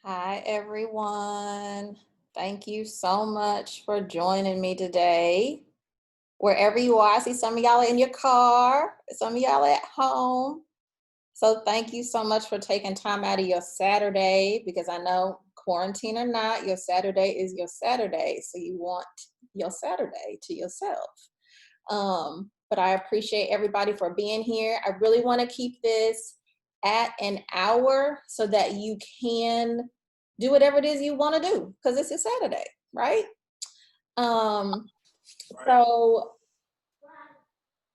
Hi, everyone. Thank you so much for joining me today. Wherever you are, I see some of y'all in your car, some of y'all at home. So thank you so much for taking time out of your Saturday, because I know quarantine or not, your Saturday is your Saturday. So you want your Saturday to yourself. But I appreciate everybody for being here. I really want to keep this at an hour so that you can do whatever it is you want to do, because it's a Saturday, right? So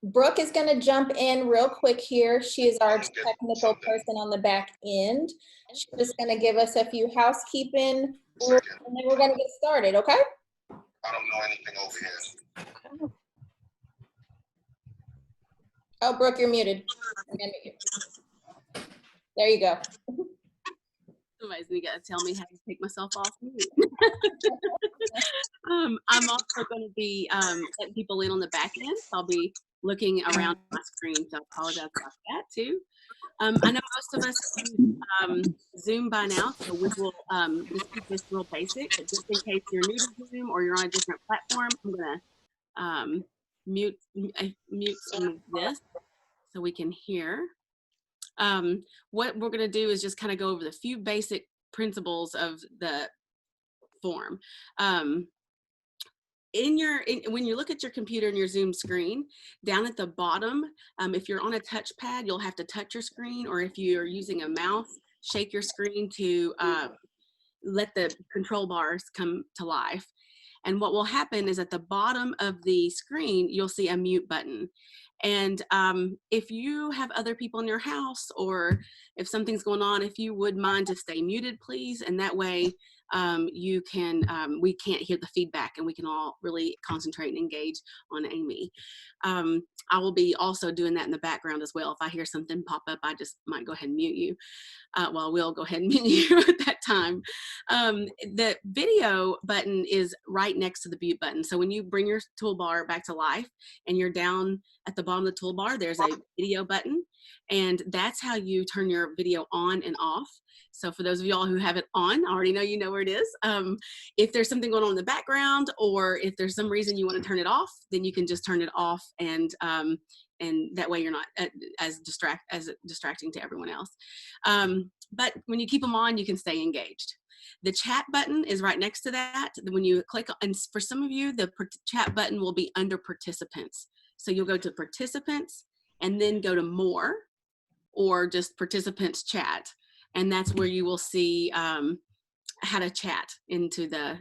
Brooke is going to jump in real quick here. She is our technical person on the back end. She's just going to give us a few housekeeping rules, and then we're going to get started, okay? I don't know anything over here. Oh, Brooke, you're muted. There you go. Somebody's got to tell me how to take myself off mute. I'm also going to be letting people in on the back end. So I'll be looking around my screen, so I apologize about that too. I know most of us use Zoom by now, so we will just keep this real basic. But just in case you're new to Zoom or you're on a different platform, I'm going to mute some of this so we can hear. What we're going to do is just kind of go over the few basic principles of the form. When you look at your computer and your Zoom screen, down at the bottom, if you're on a touchpad, you'll have to touch your screen, or if you're using a mouse, shake your screen to let the control bars come to life. And what will happen is at the bottom of the screen, you'll see a mute button. And if you have other people in your house, or if something's going on, if you would mind to stay muted, please. And that way we can't hear the feedback, and we can all really concentrate and engage on Amy. I will be also doing that in the background as well. If I hear something pop up, I just might go ahead and mute you. Well, we'll go ahead and mute you at that time. The video button is right next to the mute button. So when you bring your toolbar back to life and you're down at the bottom of the toolbar, there's a video button, and that's how you turn your video on and off. So for those of y'all who have it on, I already know you know where it is. If there's something going on in the background, or if there's some reason you want to turn it off, then you can just turn it off, and that way you're not as distracting to everyone else. But when you keep them on, you can stay engaged. The chat button is right next to that. When you click, and for some of you, the chat button will be under participants. So you'll go to participants and then go to more, or just participants chat. And that's where you will see how to chat into the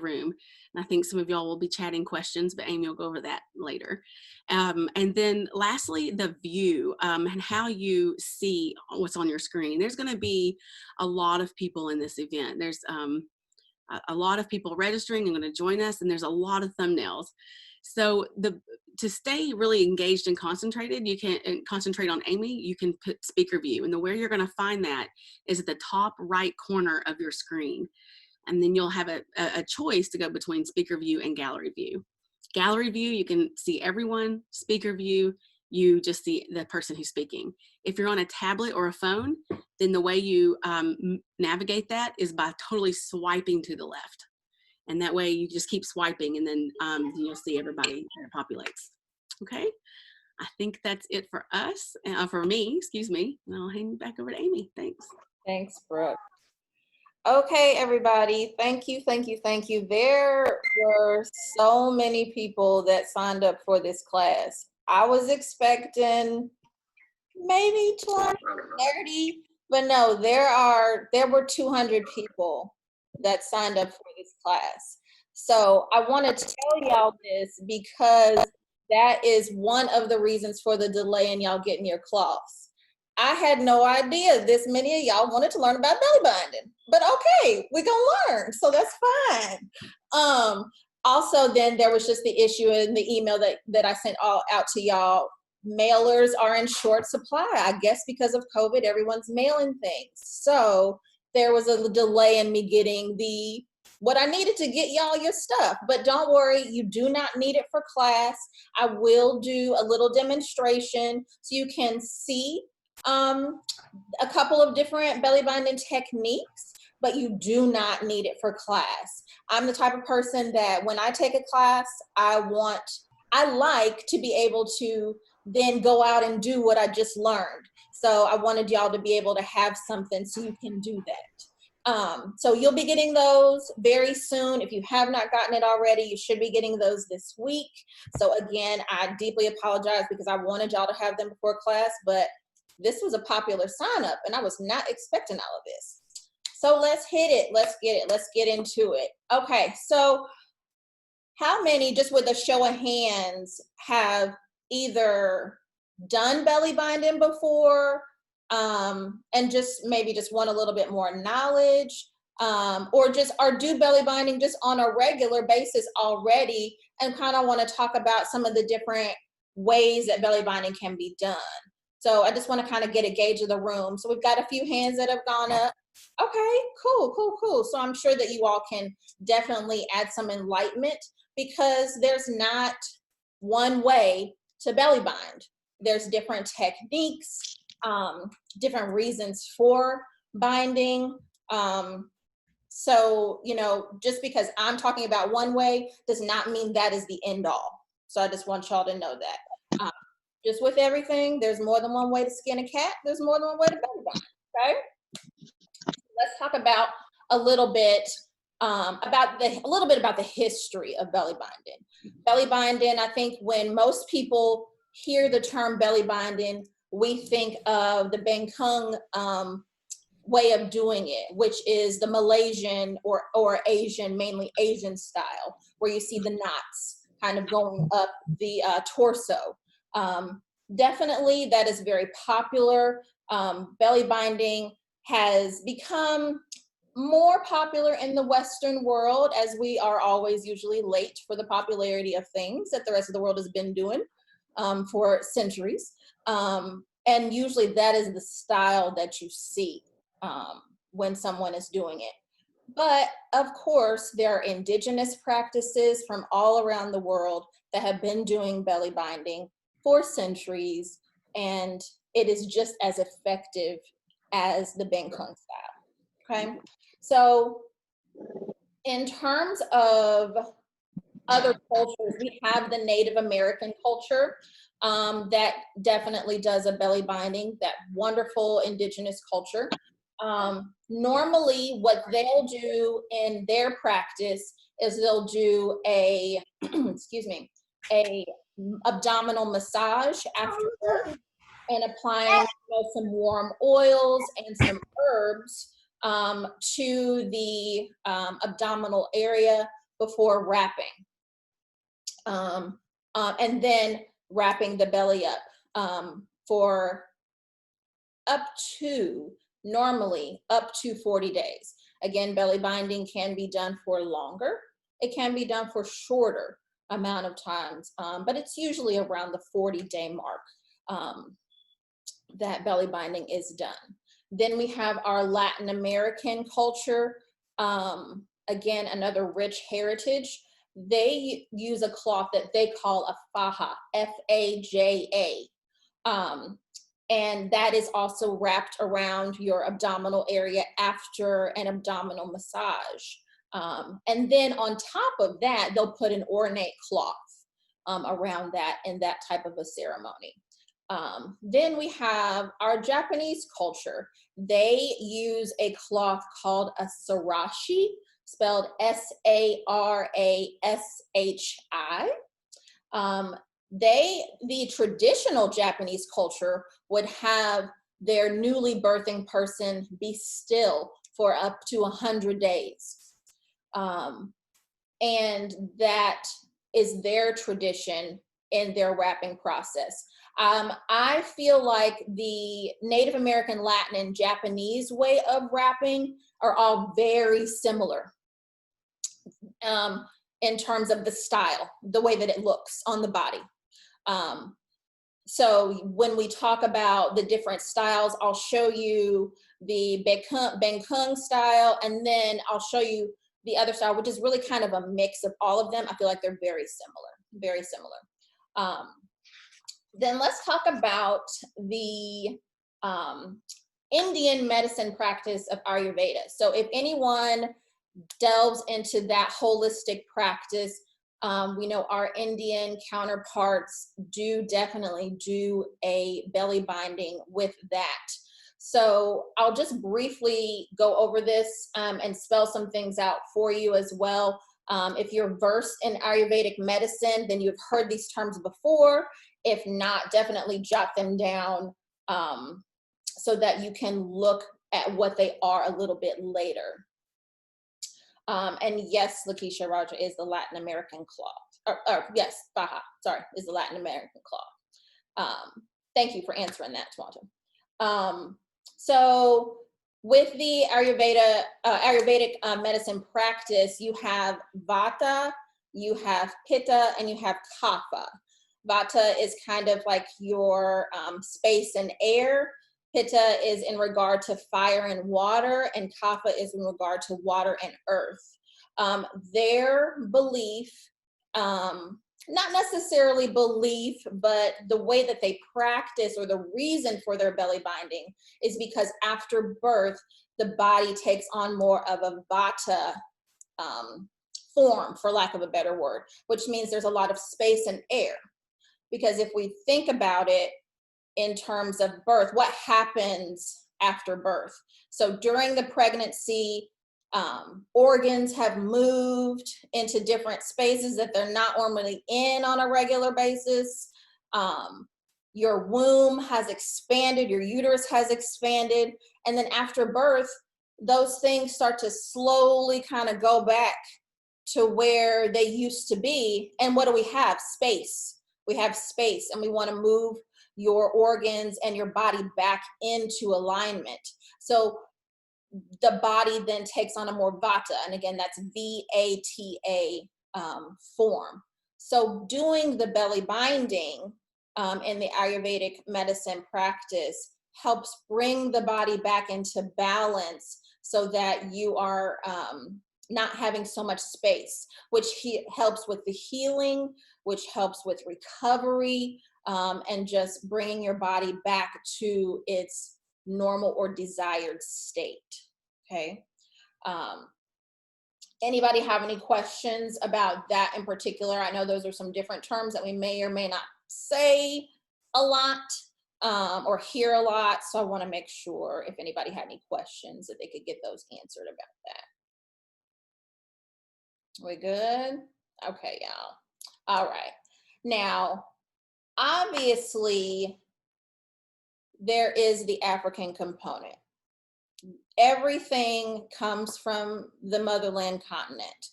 room. And I think some of y'all will be chatting questions, but Amy will go over that later. And then lastly, the view and how you see what's on your screen. There's going to be a lot of people in this event. There's a lot of people registering and going to join us, and there's a lot of thumbnails. So to stay really engaged and concentrated, you can concentrate on Amy, you can put speaker view. And where you're going to find that is at the top right corner of your screen. And then you'll have a choice to go between speaker view and gallery view. Gallery view, you can see everyone. Speaker view, you just see the person who's speaking. If you're on a tablet or a phone, then the way you navigate that is by totally swiping to the left. And that way you just keep swiping, and then you'll see everybody that populates. Okay, I think that's it for us, for me, excuse me. And I'll hand you back over to Amy. Thanks. Thanks, Brooke. Okay, everybody, thank you. There were so many people that signed up for this class. I was expecting maybe 20, 30, but no, there were 200 people that signed up for this class. So I want to tell y'all this, because that is one of the reasons for the delay in y'all getting your cloths. I had no idea this many of y'all wanted to learn about belly binding, but okay, we're gonna learn, so that's fine. Also, then there was just the issue in the email that I sent all out to y'all. Mailers are in short supply, I guess because of COVID, everyone's mailing things. So there was a delay in me getting what I needed to get y'all your stuff. But don't worry, you do not need it for class. I will do a little demonstration so you can see a couple of different belly binding techniques. but you do not need it for class. I'm the type of person that when I take a class, I like to be able to then go out and do what I just learned. So I wanted y'all to be able to have something so you can do that. So you'll be getting those very soon. If you have not gotten it already, you should be getting those this week. So again, I deeply apologize because I wanted y'all to have them before class, but this was a popular sign up and I was not expecting all of this. So let's hit it. Let's get it. Let's get into it. Okay, so how many, just with a show of hands, have either done belly binding before and just maybe just want a little bit more knowledge, or just or do belly binding just on a regular basis already and kind of want to talk about some of the different ways that belly binding can be done. So I just want to kind of get a gauge of the room. So we've got a few hands that have gone up. Okay, cool. So I'm sure that you all can definitely add some enlightenment because there's not one way to belly bind. There's different techniques, different reasons for binding. So, you know, just because I'm talking about one way does not mean that is the end all. So I just want y'all to know that. Just with everything, there's more than one way to skin a cat. There's more than one way to belly bind, okay? Let's talk about a little bit about the history of belly binding. Belly binding, I think when most people hear the term belly binding, we think of the Bengkung way of doing it, which is the Malaysian or Asian, mainly Asian style, where you see the knots kind of going up the torso. Definitely that is very popular. Belly binding has become more popular in the Western world, as we are always usually late for the popularity of things that the rest of the world has been doing for centuries. And usually that is the style that you see when someone is doing it. But of course, there are indigenous practices from all around the world that have been doing belly binding for centuries, and it is just as effective as the Bengkung style, okay? So in terms of other cultures, we have the Native American culture that definitely does a belly binding, that wonderful indigenous culture. Normally what they'll do in their practice is they'll do a, excuse me, a abdominal massage after work and applying some warm oils and some herbs to the abdominal area before wrapping. And then wrapping the belly up for normally up to 40 days. Again, belly binding can be done for longer. It can be done for shorter amount of times, but it's usually around the 40-day mark that belly binding is done. Then we have our Latin American culture. Again, another rich heritage. They use a cloth that they call a faja, F-A-J-A. And that is also wrapped around your abdominal area after an abdominal massage. And then on top of that, they'll put an ornate cloth around that in that type of a ceremony. Then we have our Japanese culture. They use a cloth called a sarashi, spelled S-A-R-A-S-H-I. The traditional Japanese culture would have their newly birthing person be still for up to 100 days. And that is their tradition in their wrapping process. I feel like the Native American, Latin, and Japanese way of wrapping are all very similar in terms of the style, the way that it looks on the body. So when we talk about the different styles, I'll show you the Bengkung style, and then I'll show you the other style, which is really kind of a mix of all of them. I feel like they're very similar, very similar. Then let's talk about the Indian medicine practice of Ayurveda. So if anyone delves into that holistic practice, we know our Indian counterparts do definitely do a belly binding with that. So I'll just briefly go over this and spell some things out for you as well. If you're versed in Ayurvedic medicine, then you've heard these terms before. If not, definitely jot them down so that you can look at what they are a little bit later. And yes, Lakeisha, Raja is the Latin American cloth. Yes, Baha, sorry, is the Latin American cloth. Thank you for answering that, Tawana. So with the Ayurvedic medicine practice, you have Vata, you have Pitta, and you have Kapha. Vata is kind of like your space and air. Pitta is in regard to fire and water, and Kapha is in regard to water and earth. Their belief, not necessarily belief, but the way that they practice or the reason for their belly binding is because after birth, the body takes on more of a Vata form, for lack of a better word, which means there's a lot of space and air. Because if we think about it in terms of birth, what happens after birth? So during the pregnancy, organs have moved into different spaces that they're not normally in on a regular basis. Your womb has expanded, your uterus has expanded, and then after birth, those things start to slowly kind of go back to where they used to be. And what do we have? Space. We have space, and we want to move your organs and your body back into alignment. So the body then takes on a more Vata, and again, that's V-A-T-A form. So doing the belly binding in the Ayurvedic medicine practice helps bring the body back into balance so that you are not having so much space, which helps with the healing, which helps with recovery, and just bringing your body back to its normal or desired state. Okay. Anybody have any questions about that in particular? I know those are some different terms that we may or may not say a lot or hear a lot. So I want to make sure if anybody had any questions that they could get those answered about that. We good? Okay, y'all. All right. Now, obviously, there is the African component. Everything comes from the motherland continent.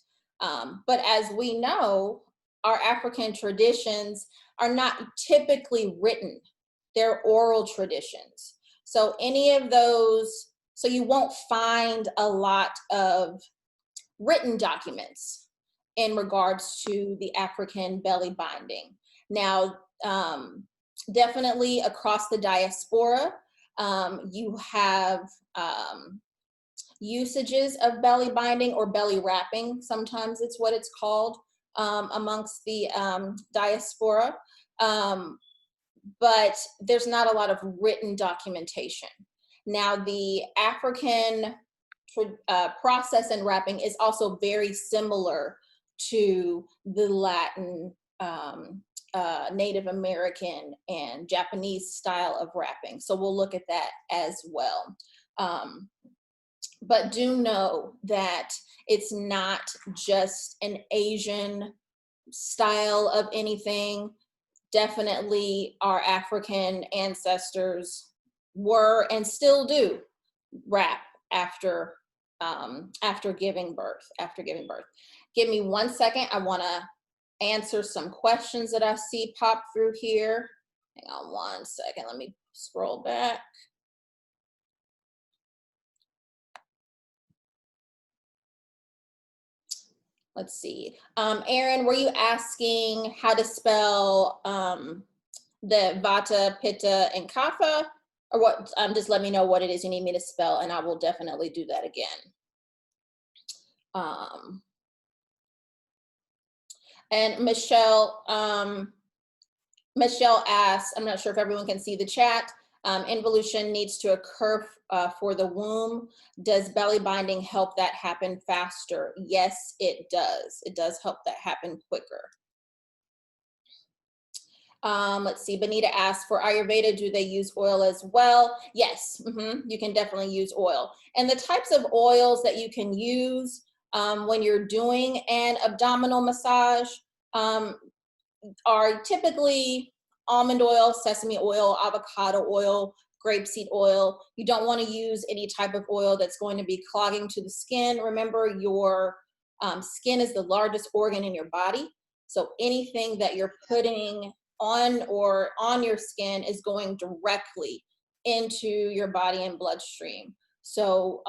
But as we know, our African traditions are not typically written. They're oral traditions. So any of those, so you won't find a lot of written documents in regards to the African belly binding. Now, definitely across the diaspora, you have usages of belly binding or belly wrapping. Sometimes it's what it's called amongst the diaspora. But there's not a lot of written documentation. Now, the African process and wrapping is also very similar to the Latin, Native American, and Japanese style of wrapping. So we'll look at that as well. But do know that it's not just an Asian style of anything. Definitely our African ancestors were and still do wrap after giving birth. Give me 1 second. I want to answer some questions that I see pop through here. Hang on 1 second. Let me scroll back. Let's see. Erin, were you asking how to spell the Vata, Pitta, and Kapha? Or what? Just let me know what it is you need me to spell, and I will definitely do that again. And Michelle asks, I'm not sure if everyone can see the chat. Involution needs to occur for the womb. Does belly binding help that happen faster? Yes, it does. It does help that happen quicker. Let's see, Benita asked, for Ayurveda, do they use oil as well? Yes, you can definitely use oil. And the types of oils that you can use when you're doing an abdominal massage are typically almond oil, sesame oil, avocado oil, grapeseed oil. You don't want to use any type of oil that's going to be clogging to the skin. Remember, your skin is the largest organ in your body. So anything that you're putting on your skin is going directly into your body and bloodstream. So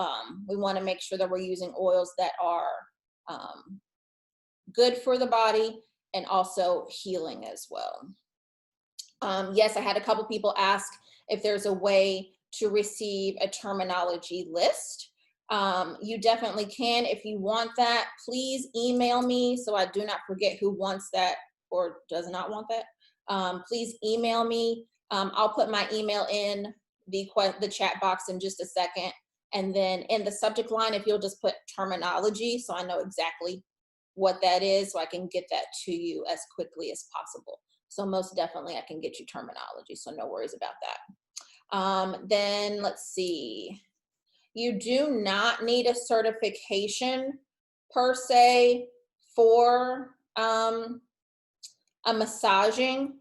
we want to make sure that we're using oils that are good for the body and also healing as well. Yes, I had a couple people ask if there's a way to receive a terminology list. You definitely can. If you want that, please email me so I do not forget who wants that or does not want that. Please email me. I'll put my email in the chat box in just a second. And then in the subject line, if you'll just put terminology so I know exactly what that is, so I can get that to you as quickly as possible. So most definitely I can get you terminology, so no worries about that. Then let's see. You do not need a certification per se for a massaging.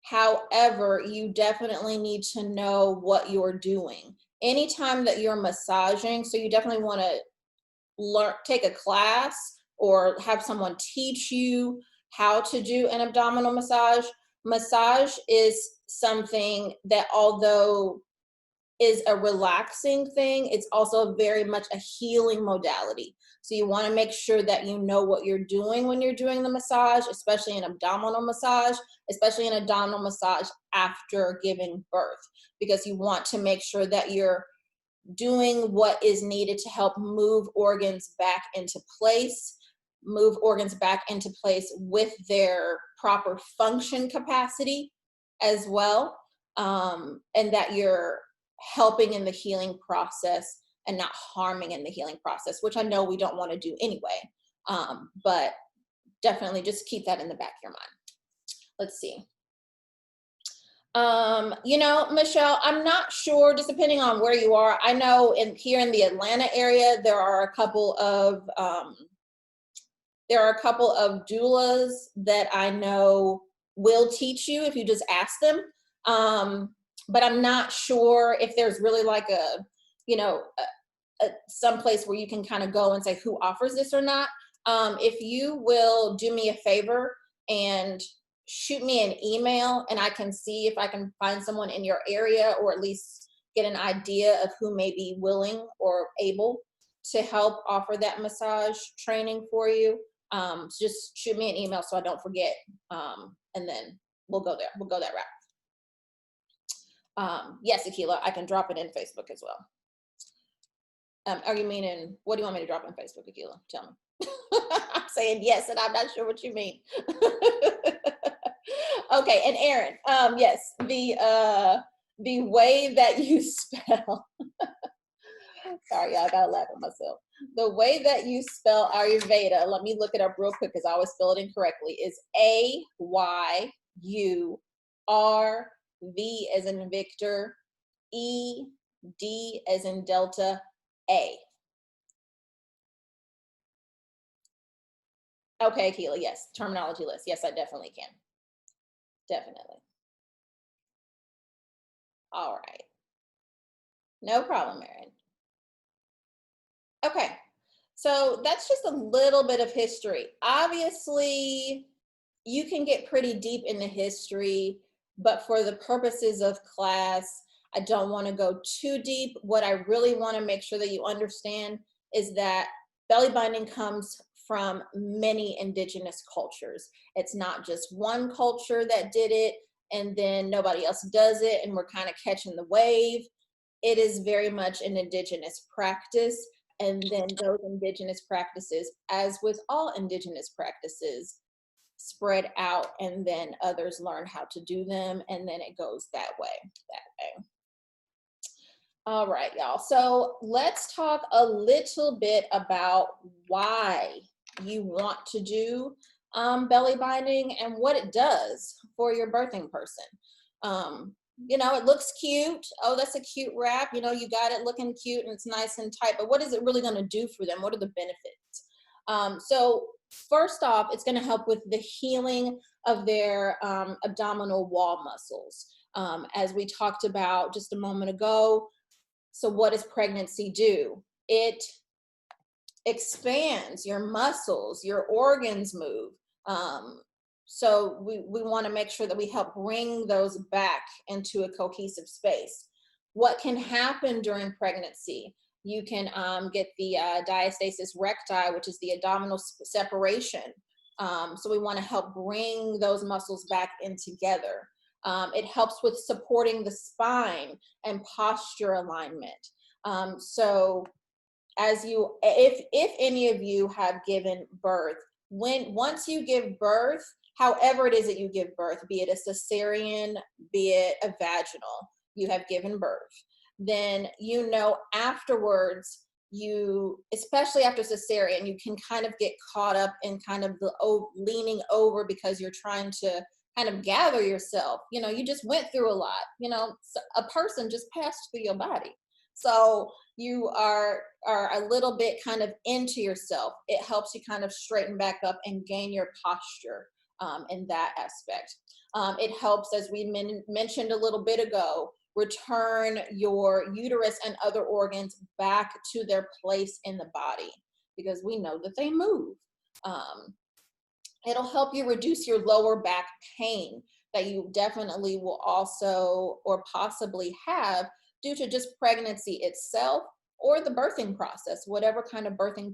However, you definitely need to know what you're doing. Anytime that you're massaging, so you definitely want to take a class or have someone teach you how to do an abdominal massage. Massage is something that, although is a relaxing thing, it's also very much a healing modality. So you want to make sure that you know what you're doing when you're doing the massage, especially an abdominal massage, especially an abdominal massage after giving birth, because you want to make sure that you're doing what is needed to help move organs back into place, with their proper function capacity as well, and that you're helping in the healing process and not harming in the healing process, which I know we don't want to do anyway, but definitely just keep that in the back of your mind. Let's see. You know, Michelle, I'm not sure, just depending on where you are. I know here in the Atlanta area, there are a couple of doulas that I know will teach you if you just ask them. But I'm not sure if there's really like some place where you can kind of go and say who offers this or not. If you will do me a favor and shoot me an email, and I can see if I can find someone in your area, or at least get an idea of who may be willing or able to help offer that massage training for you. So just shoot me an email so I don't forget, and then we'll go there. We'll go that route. Yes, Akila, I can drop it in Facebook as well. Are you meaning, what do you want me to drop in Facebook, Akila? Tell me. I'm saying yes, and I'm not sure what you mean. Okay, and Aaron, yes, the way that you spell, sorry, y'all, I gotta laugh at myself. The way that you spell Ayurveda, let me look it up real quick because I always spell it incorrectly, is Ayurv as in Victor, ED as in Delta, A. Okay, Keela, yes, terminology list. Yes, I definitely can. Definitely. All right. No problem, Erin. Okay, so that's just a little bit of history. Obviously, you can get pretty deep into history, but for the purposes of class, I don't want to go too deep. What I really want to make sure that you understand is that belly binding comes from many indigenous cultures. It's not just one culture that did it and then nobody else does it and we're kind of catching the wave. It is very much an indigenous practice. And then those indigenous practices, as with all indigenous practices, spread out, and then others learn how to do them, and then it goes that way. All right, y'all. So let's talk a little bit about why you want to do belly binding and what it does for your birthing person. You know, it looks cute. Oh, that's a cute wrap. You know, you got it looking cute and it's nice and tight, but what is it really going to do for them? What are the benefits? So first off, it's going to help with the healing of their abdominal wall muscles. As we talked about just a moment ago, so what does pregnancy do? It expands your muscles, your organs move. So we want to make sure that we help bring those back into a cohesive space. What can happen during pregnancy? You can get the diastasis recti, which is the abdominal separation. So we want to help bring those muscles back in together. It helps with supporting the spine and posture alignment. So as you, if any of you have given birth, once you give birth, however it is that you give birth, be it a cesarean, be it a vaginal, you have given birth, then you know afterwards, you, especially after cesarean, you can kind of get caught up in kind of the leaning over because you're trying to kind of gather yourself. You know, you just went through a lot. You know, a person just passed through your body. So you are a little bit kind of into yourself. It helps you kind of straighten back up and gain your posture in that aspect. It helps, as we mentioned a little bit ago, return your uterus and other organs back to their place in the body, because we know that they move. It'll help you reduce your lower back pain that you definitely will also or possibly have due to just pregnancy itself or the birthing process, whatever kind of birthing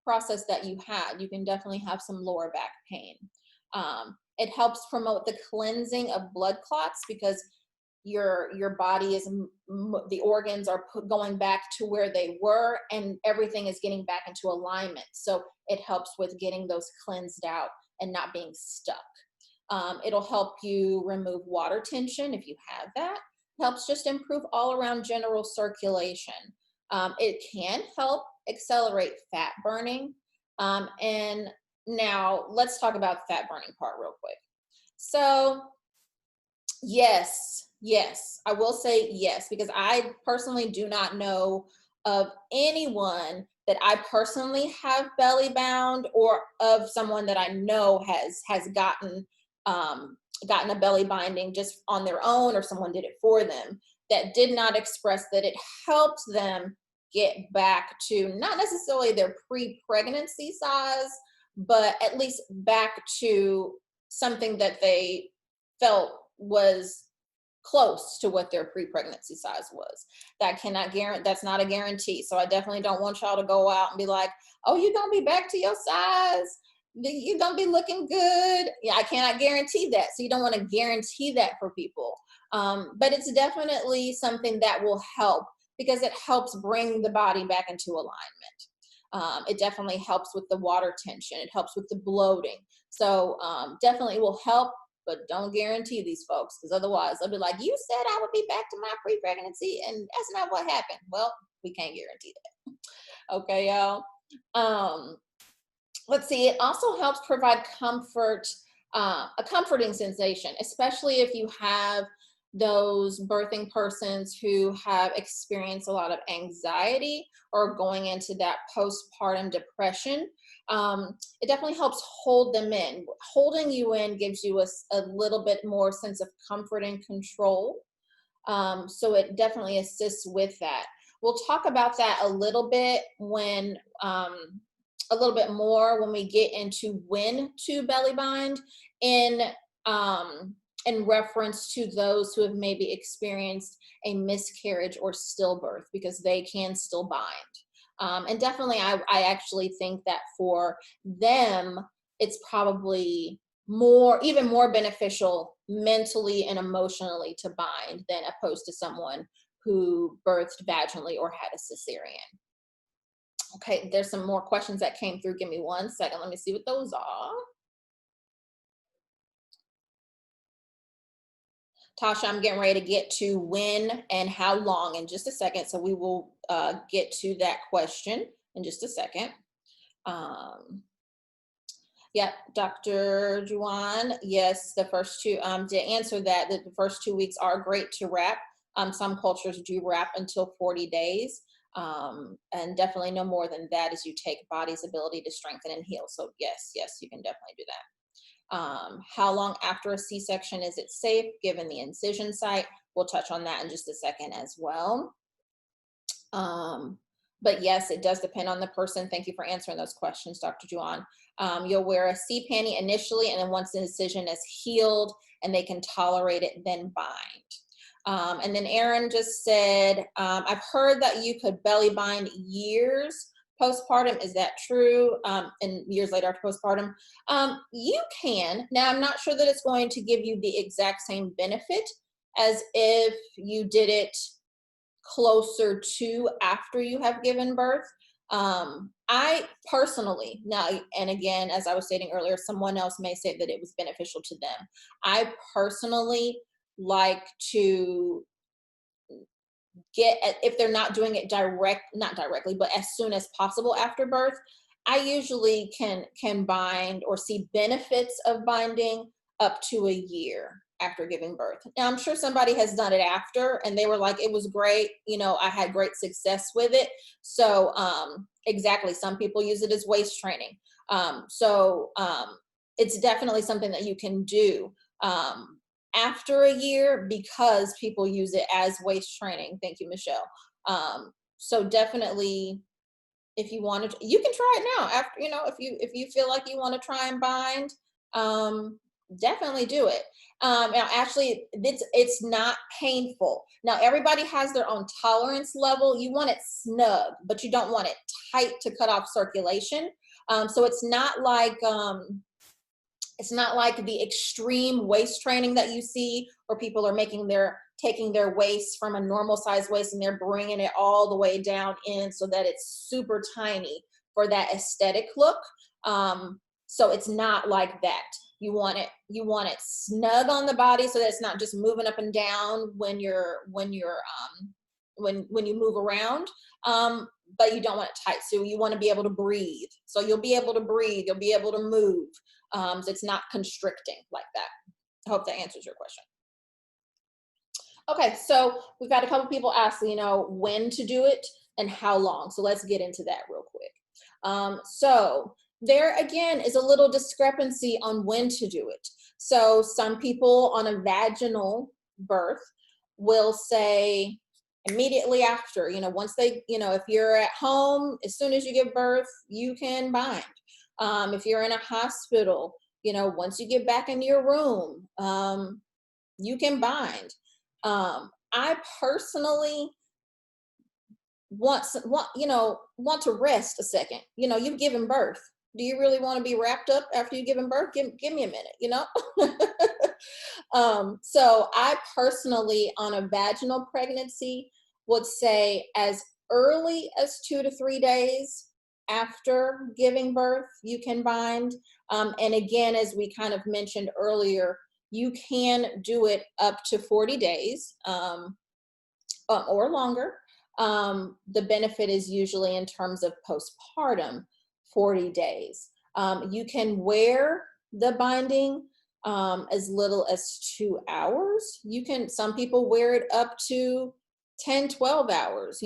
process that you had. You can definitely have some lower back pain. It helps promote the cleansing of blood clots because your body is, the organs are going back to where they were and everything is getting back into alignment. So it helps with getting those cleansed out and not being stuck. It'll help you remove water tension if you have that. Helps just improve all around general circulation. It can help accelerate fat burning. And now let's talk about the fat burning part real quick. So yes, I will say yes, because I personally do not know of anyone that I personally have belly bound or of someone that I know has gotten a belly binding just on their own or someone did it for them that did not express that it helped them get back to not necessarily their pre-pregnancy size, but at least back to something that they felt was close to what their pre-pregnancy size was. That cannot guarantee, that's not a guarantee. So I definitely don't want y'all to go out and be like, oh, you're gonna be back to your size, you're gonna be looking good. Yeah, I cannot guarantee that. So you don't want to guarantee that for people. But it's definitely something that will help because it helps bring the body back into alignment. It definitely helps with the water tension. It helps with the bloating. So definitely will help, but don't guarantee these folks, because otherwise they'll be like, you said I would be back to my pre-pregnancy and that's not what happened. Well, we can't guarantee that. Okay, y'all. Let's see, it also helps provide comfort, a comforting sensation, especially if you have those birthing persons who have experienced a lot of anxiety or going into that postpartum depression. It definitely helps hold them in. Holding you in gives you a little bit more sense of comfort and control. So it definitely assists with that. We'll talk about that a little bit when, a little bit more when we get into when to belly bind in reference to those who have maybe experienced a miscarriage or stillbirth, because they can still bind. And definitely, I actually think that for them, it's probably even more beneficial mentally and emotionally to bind than opposed to someone who birthed vaginally or had a cesarean. Okay, there's some more questions that came through. Give me 1 second. Let me see what those are. Tasha, I'm getting ready to get to when and how long in just a second. So we will get to that question in just a second. Yeah, Dr. Juan, yes, the first two, to answer that the first 2 weeks are great to wrap. Some cultures do wrap until 40 days. And definitely no more than that as you take body's ability to strengthen and heal. So yes, you can definitely do that. How long after a C-section is it safe given the incision site? We'll touch on that in just a second as well. But yes, it does depend on the person. Thank you for answering those questions, Dr. Juan. You'll wear a C panty initially, and then once the incision is healed and they can tolerate it, then bind. And then Aaron just said, I've heard that you could belly bind years postpartum. Is that true? And years later after postpartum? You can. Now, I'm not sure that it's going to give you the exact same benefit as if you did it closer to after you have given birth. I personally, now, and again, as I was stating earlier, someone else may say that it was beneficial to them. I personally like to get, if they're not doing it not directly, but as soon as possible after birth, I usually can bind or see benefits of binding up to a year after giving birth. Now, I'm sure somebody has done it after and they were like, it was great, I had great success with it. So exactly, some people use it as waist training. It's definitely something that you can do after a year because people use it as waist training. Thank you, Michelle. So definitely, if you wanted to, you can try it now after, if you feel like you want to try and bind, definitely do it. Now, actually, it's not painful. Now, everybody has their own tolerance level. You want it snug, but you don't want it tight to cut off circulation. So it's not like the extreme waist training that you see where people are taking their waist from a normal size waist and they're bringing it all the way down in so that it's super tiny for that aesthetic look. So it's not like that. You want it snug on the body so that it's not just moving up and down when you move around. But you don't want it tight. So you want to be able to breathe. So you'll be able to breathe, you'll be able to move. So it's not constricting like that. I hope that answers your question. Okay, so we've got a couple people ask, when to do it and how long. So let's get into that real quick. So there again is a little discrepancy on when to do it. So some people on a vaginal birth will say immediately after, once they, if you're at home, as soon as you give birth, you can bind. If you're in a hospital, once you get back in your room, you can bind. I personally want to rest a second. You've given birth. Do you really want to be wrapped up after you've given birth? Give me a minute, So I personally, on a vaginal pregnancy, would say as early as 2 to 3 days after giving birth, you can bind. And again, as we kind of mentioned earlier, you can do it up to 40 days or longer. The benefit is usually in terms of postpartum, 40 days. You can wear the binding as little as 2 hours. Some people wear it up to 10, 12 hours,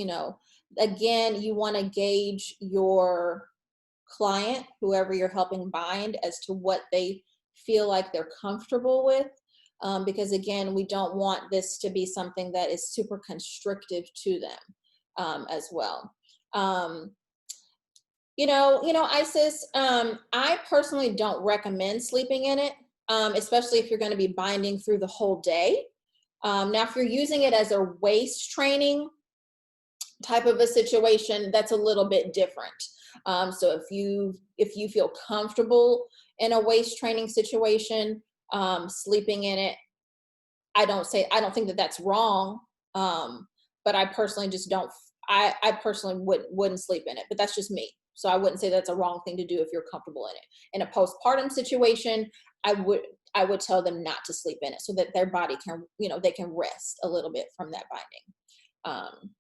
Again, you want to gauge your client, whoever you're helping bind, as to what they feel like they're comfortable with. Because again, we don't want this to be something that is super constrictive to them as well. Isis, I personally don't recommend sleeping in it, especially if you're going to be binding through the whole day. Now, if you're using it as a waist training type of a situation, that's a little bit different. So if you feel comfortable in a waist training situation, sleeping in it, I don't think that that's wrong. But I personally just don't. I personally wouldn't sleep in it, but that's just me. So I wouldn't say that's a wrong thing to do if you're comfortable in it. In a postpartum situation, I I would tell them not to sleep in it so that their body can, they can rest a little bit from that binding.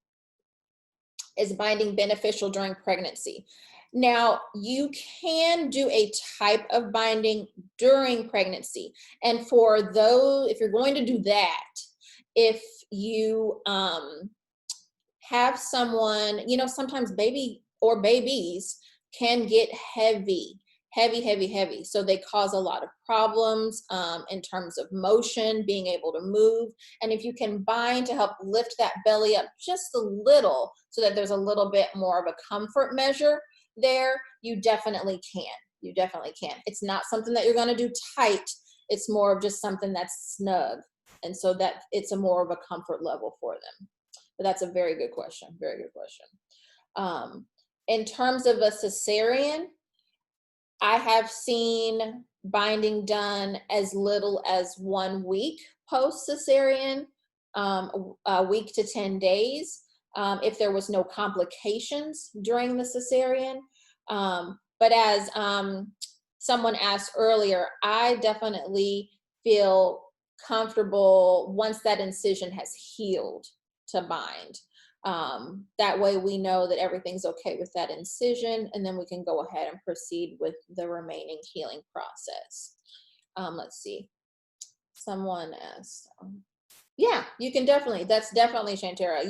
Is binding beneficial during pregnancy? Now, you can do a type of binding during pregnancy. And for those, if you're going to do that, if you have someone, sometimes baby or babies can get heavy. So they cause a lot of problems in terms of motion, being able to move. And if you can bind to help lift that belly up just a little so that there's a little bit more of a comfort measure there, you definitely can. You definitely can. It's not something that you're going to do tight. It's more of just something that's snug. And so that it's a more of a comfort level for them. But that's a very good question. Very good question. In terms of a cesarean, I have seen binding done as little as 1 week post cesarean, a week to 10 days, if there was no complications during the cesarean. But as someone asked earlier, I definitely feel comfortable once that incision has healed to bind. That way we know that everything's okay with that incision, and then we can go ahead and proceed with the remaining healing process. Let's see. Someone asked, yeah, you can definitely, that's definitely Shantara.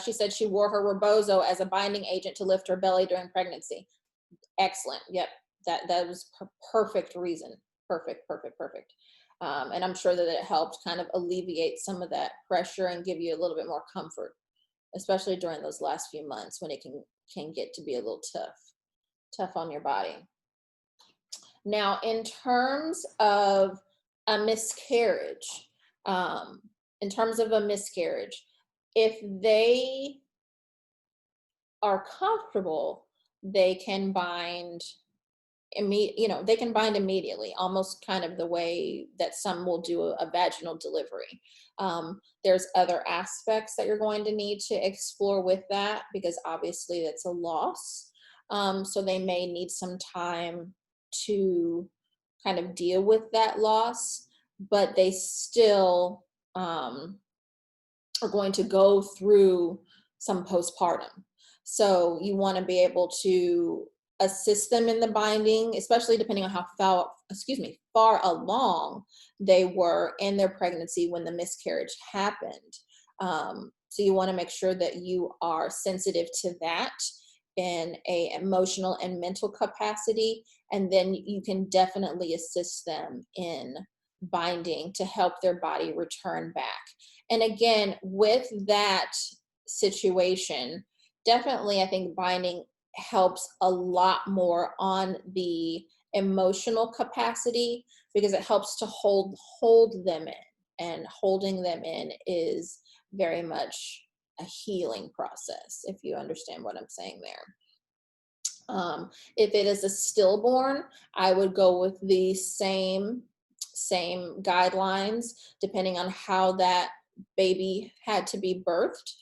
She said she wore her rebozo as a binding agent to lift her belly during pregnancy. Excellent. Yep. That was perfect reason. Perfect. And I'm sure that it helped kind of alleviate some of that pressure and give you a little bit more comfort, especially during those last few months when it can get to be a little tough on your body. Now, in terms of a miscarriage, if they are comfortable, they can bind immediately, almost kind of the way that some will do a vaginal delivery. There's other aspects that you're going to need to explore with that, because obviously that's a loss. So they may need some time to kind of deal with that loss, but they still are going to go through some postpartum. So you want to be able to assist them in the binding, especially depending on how far along they were in their pregnancy when the miscarriage happened. So you want to make sure that you are sensitive to that in a emotional and mental capacity, and then you can definitely assist them in binding to help their body return back. And again, with that situation, definitely I think binding helps a lot more on the emotional capacity, because it helps to hold them in, and holding them in is very much a healing process, if you understand what I'm saying there. If it is a stillborn, I would go with the same guidelines depending on how that baby had to be birthed,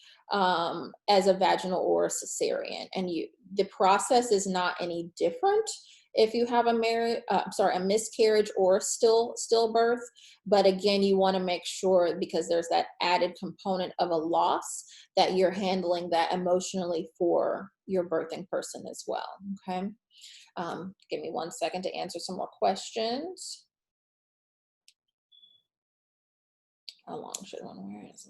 as a vaginal or a cesarean. And the process is not any different if you have a miscarriage or a stillbirth. But again, you want to make sure, because there's that added component of a loss, that you're handling that emotionally for your birthing person as well. Okay. Give me 1 second to answer some more questions. How long should one wear it?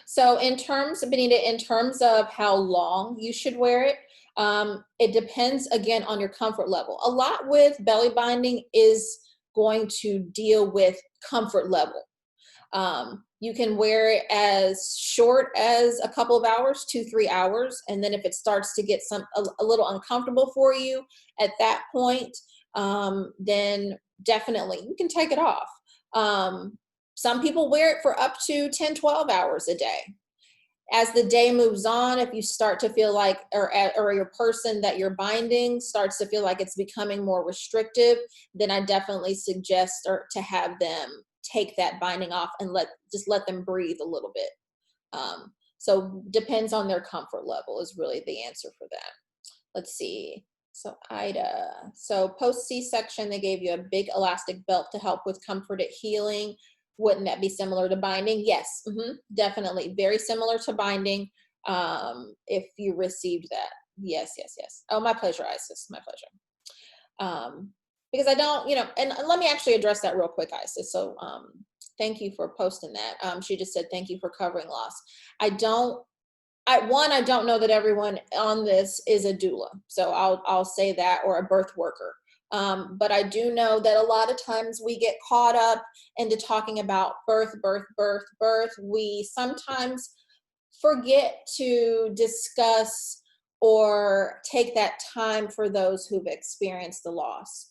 So in terms, Benita, in terms of how long you should wear it, it depends again on your comfort level. A lot with belly binding is going to deal with comfort level. You can wear it as short as a couple of hours, 2-3 hours. And then if it starts to get a little uncomfortable for you at that point, then definitely you can take it off. Some people wear it for up to 10-12 hours a day. As the day moves on, if you start to feel like, or your person that you're binding starts to feel like it's becoming more restrictive, then I definitely suggest to have them take that binding off and just let them breathe a little bit. So depends on their comfort level is really the answer for that. Let's see. So Ida, so post C-section, they gave you a big elastic belt to help with comfort at healing. Wouldn't that be similar to binding? Yes, definitely. Very similar to binding if you received that. Yes, yes, yes. Oh, my pleasure, Isis, my pleasure. Because I don't, and let me actually address that real quick, Isis. So thank you for posting that. She just said, thank you for covering loss. I don't know that everyone on this is a doula. So I'll say that, or a birth worker. But I do know that a lot of times we get caught up into talking about birth. We sometimes forget to discuss or take that time for those who've experienced the loss.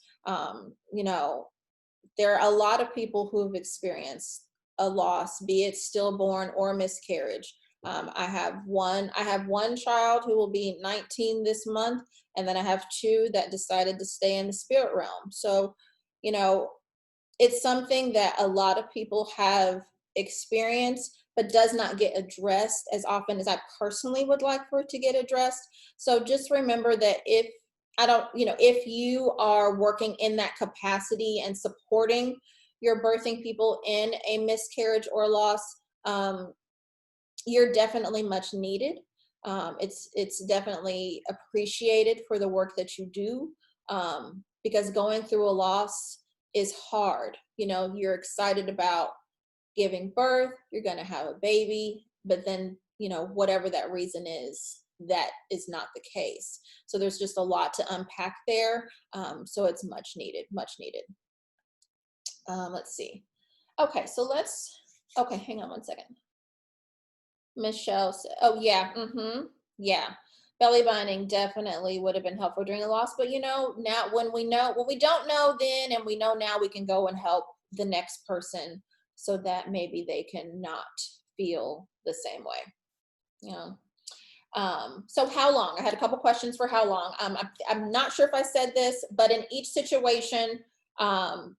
There are a lot of people who've experienced a loss, be it stillborn or miscarriage. I have one child who will be 19 this month, and then I have two that decided to stay in the spirit realm. So, it's something that a lot of people have experienced, but does not get addressed as often as I personally would like for it to get addressed. So just remember that if you are working in that capacity and supporting your birthing people in a miscarriage or loss, you're definitely much needed. It's definitely appreciated for the work that you do, because going through a loss is hard. You're excited about giving birth, you're going to have a baby, but then, whatever that reason is, that is not the case. So there's just a lot to unpack there. So it's much needed, much needed. Let's see. Okay, okay, hang on one second. Michelle said, oh yeah, yeah. Belly binding definitely would have been helpful during the loss, but now when we don't know then and we know now, we can go and help the next person so that maybe they can not feel the same way. So how long? I had a couple questions for how long. I'm not sure if I said this, but in each situation,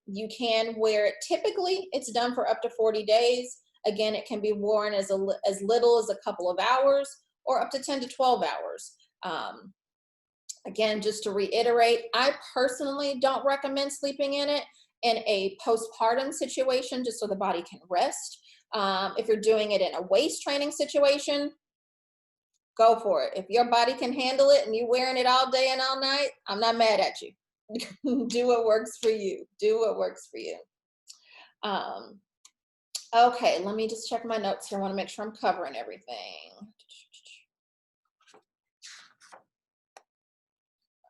you can wear it. Typically, it's done for up to 40 days. Again, it can be worn as little as a couple of hours or up to 10 to 12 hours. Again, just to reiterate, I personally don't recommend sleeping in it in a postpartum situation, just so the body can rest. If you're doing it in a waist training situation, go for it. If your body can handle it and you're wearing it all day and all night, I'm not mad at you. Do what works for you. Do what works for you. Okay, let me just check my notes here. I want to make sure I'm covering everything.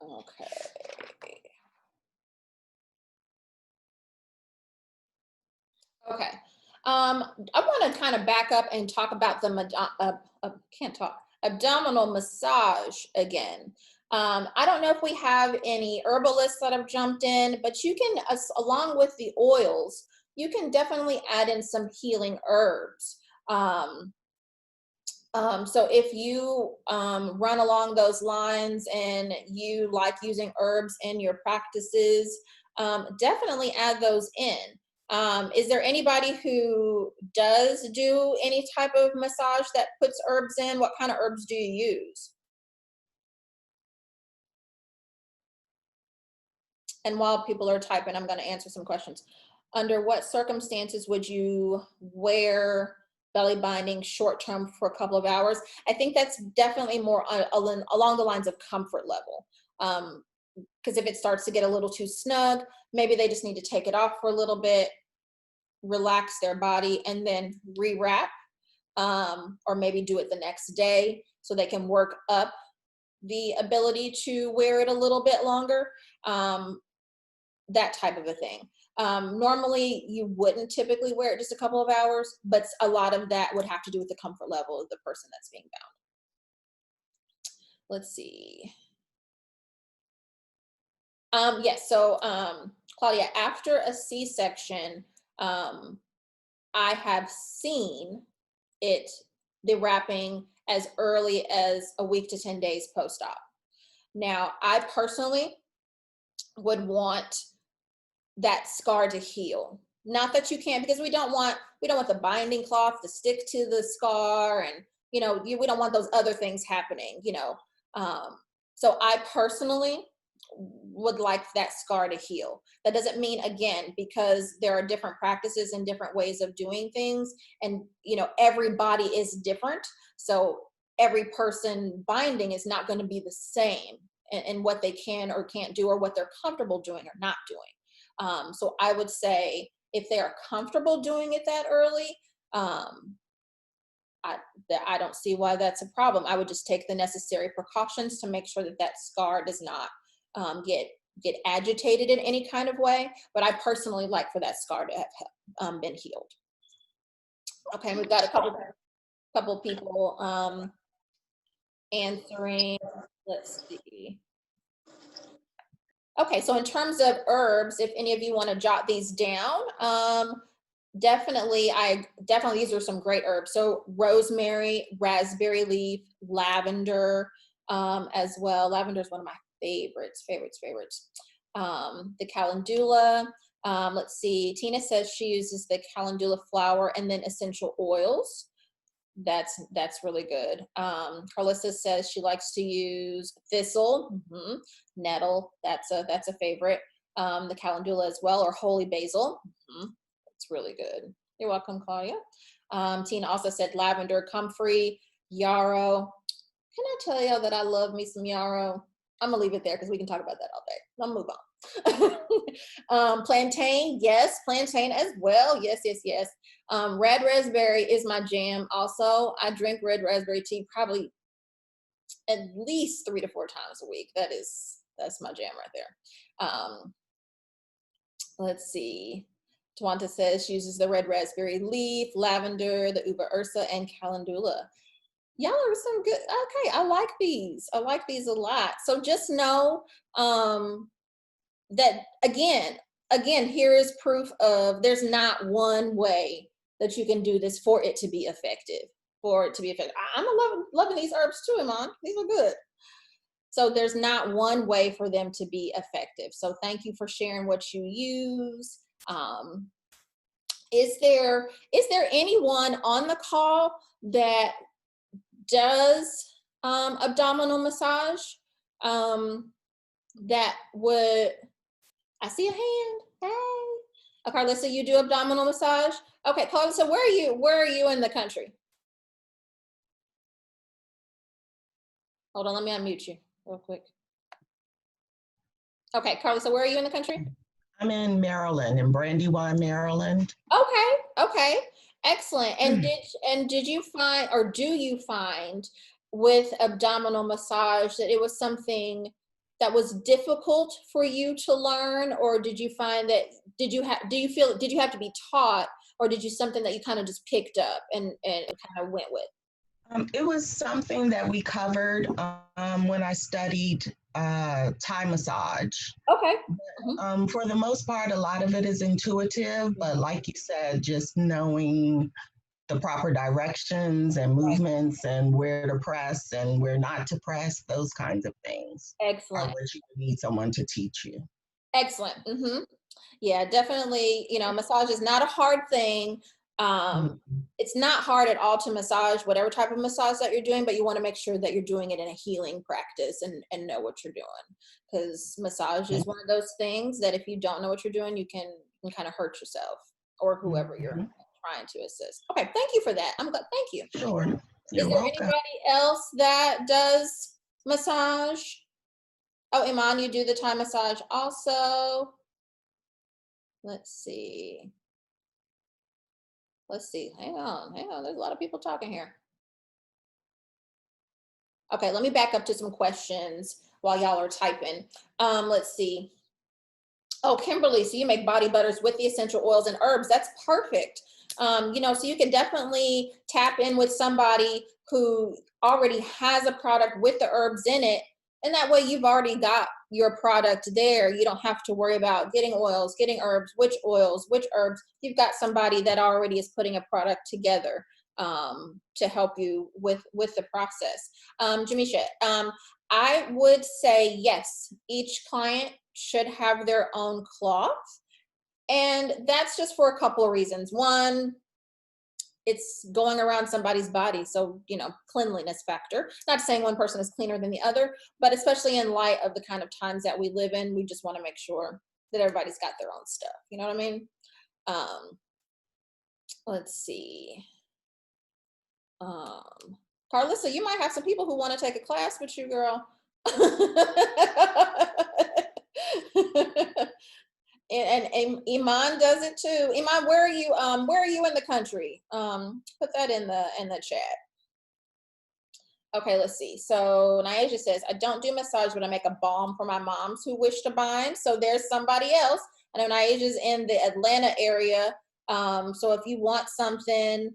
Okay. Okay. I want to kind of back up and talk about the abdominal massage again. I don't know if we have any herbalists that have jumped in, but you can, along with the oils, you can definitely add in some healing herbs. So if you run along those lines and you like using herbs in your practices, definitely add those in. Is there anybody who does do any type of massage that puts herbs in? What kind of herbs do you use? And while people are typing, I'm going to answer some questions. Under what circumstances would you wear belly binding short term for a couple of hours? I think that's definitely more along the lines of comfort level. Because if it starts to get a little too snug, maybe they just need to take it off for a little bit, relax their body, and then rewrap, or maybe do it the next day so they can work up the ability to wear it a little bit longer. That type of a thing. Normally, you wouldn't typically wear it just a couple of hours, but a lot of that would have to do with the comfort level of the person that's being bound. Let's see. Yes, so Claudia, after a C-section, I have seen the wrapping as early as a week to 10 days post-op. Now, I personally would want that scar to heal. Not that you can't, because we don't want the binding cloth to stick to the scar, and we don't want those other things happening. So I personally would like that scar to heal. That doesn't mean, again, because there are different practices and different ways of doing things, and every body is different, so every person binding is not going to be the same in what they can or can't do, or what they're comfortable doing or not doing. So I would say if they are comfortable doing it that early, I don't see why that's a problem. I would just take the necessary precautions to make sure that that scar does not get agitated in any kind of way. But I personally like for that scar to have been healed. Okay, we've got a couple people answering. Let's see. Okay, so in terms of herbs, if any of you want to jot these down, definitely these are some great herbs. So rosemary, raspberry leaf, lavender, as well. Lavender is one of my favorites. The calendula. Let's see. Tina says she uses the calendula flower and then essential oils. That's really good. Carlissa says she likes to use thistle, nettle. That's a favorite. The calendula as well, or holy basil. It's really good. You're welcome, Claudia. Tina also said lavender, comfrey, yarrow. Can I tell y'all that I love me some yarrow? I'm gonna leave it there because we can talk about that all day. I'll move on. Plantain, yes, plantain as well. Yes. Red raspberry is my jam. Also, I drink red raspberry tea probably at least 3 to 4 times a week. That's my jam right there. Let's see. Tawanta says she uses the red raspberry leaf, lavender, the uva ursa, and calendula. Y'all are some good. Okay, I like these. I like these a lot. So just know that again, here is proof of there's not one way that you can do this for it to be effective. I'm loving these herbs too, Iman. These are good. So there's not one way for them to be effective. So thank you for sharing what you use. Is there anyone on the call that does abdominal massage? That would, I see a hand. Hey. Carlissa, you do abdominal massage? Okay, Carlissa, where are you in the country? Hold on, let me unmute you real quick. Okay, Carlissa, where are you in the country? I'm in Maryland, in Brandywine, Maryland. Okay, excellent. And did you find, or do you find with abdominal massage that it was something that was difficult for you to learn, or did you find that did you have to be taught, or did you something that you kind of just picked up and kind of went with? It was something that we covered when I studied Thai massage. Okay. For the most part, a lot of it is intuitive, but like you said, just knowing the proper directions and movements and where to press and where not to press, those kinds of things. Excellent. Are what you need someone to teach you. Excellent. Yeah, definitely. Massage is not a hard thing. It's not hard at all to massage whatever type of massage that you're doing, but you want to make sure that you're doing it in a healing practice and know what you're doing, because massage is one of those things that if you don't know what you're doing, you can kind of hurt yourself or whoever you're trying to assist. Okay, thank you for that. I'm glad. Thank you. Sure. Is there anybody else that does massage? Oh, Iman, you do the Thai massage also. Let's see. Hang on. There's a lot of people talking here. Okay, let me back up to some questions while y'all are typing. Let's see. Oh, Kimberly, so you make body butters with the essential oils and herbs. That's perfect. So you can definitely tap in with somebody who already has a product with the herbs in it. And that way you've already got your product there. You don't have to worry about getting oils, getting herbs, which oils, which herbs. You've got somebody that already is putting a product together to help you with the process. Jamisha, I would say yes, each client should have their own cloth. And that's just for a couple of reasons. One, it's going around somebody's body. So, you know, cleanliness factor. Not saying one person is cleaner than the other, but especially in light of the kind of times that we live in, we just want to make sure that everybody's got their own stuff. You know what I mean? Let's see. Carlissa, you might have some people who want to take a class with you, girl. and Iman does it too. Iman, where are you in the country? Put that in the chat. Okay, let's see. So Naija says, I don't do massage, but I make a balm for my moms who wish to bind. So there's somebody else. I know Naija's in the Atlanta area. So if you want something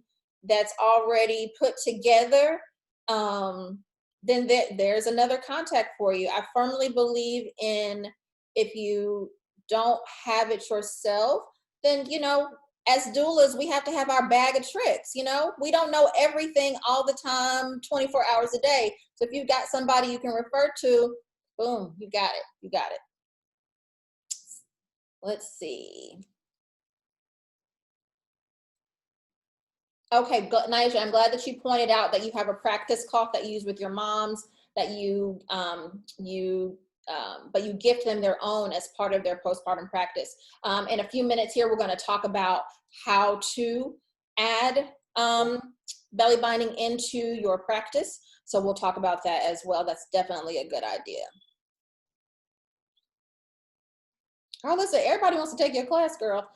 that's already put together, then there's another contact for you. I firmly believe in, if you don't have it yourself, then, you know, as doulas, we have to have our bag of tricks. You know, we don't know everything all the time, 24 hours a day. So if you've got somebody you can refer to, boom, you got it. You got it. Let's see. Okay, Naija, I'm glad that you pointed out that you have a practice cough that you use with your moms, that but you gift them their own as part of their postpartum practice. In a few minutes here, we're going to talk about how to add belly binding into your practice. So we'll talk about that as well. That's definitely a good idea. Oh, listen, everybody wants to take your class, girl.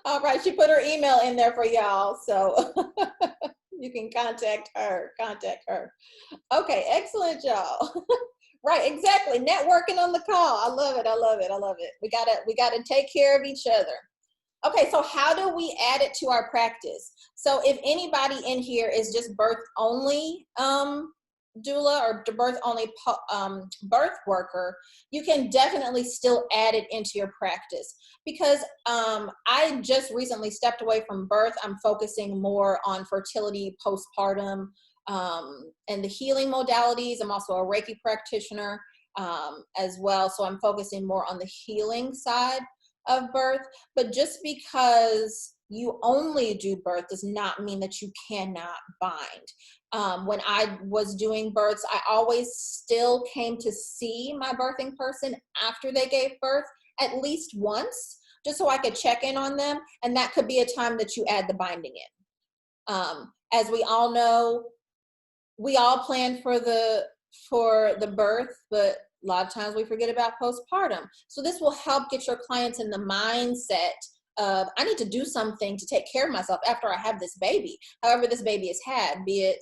All right, she put her email in there for y'all, so you can contact her. Okay, excellent, y'all. Right, exactly. Networking on the call. I love it. I love it. I love it. We gotta take care of each other. Okay, so how do we add it to our practice? So if anybody in here is just birth only doula or birth only birth worker, you can definitely still add it into your practice, because I just recently stepped away from birth. I'm focusing more on fertility, postpartum, and the healing modalities. I'm also a Reiki practitioner as well, so I'm focusing more on the healing side of birth. But just because you only do birth does not mean that you cannot bind. When I was doing births, I always still came to see my birthing person after they gave birth at least once, just so I could check in on them. And that could be a time that you add the binding in. As we all know, we all plan for the birth, but a lot of times we forget about postpartum. So this will help get your clients in the mindset of, I need to do something to take care of myself after I have this baby, however this baby is had, be it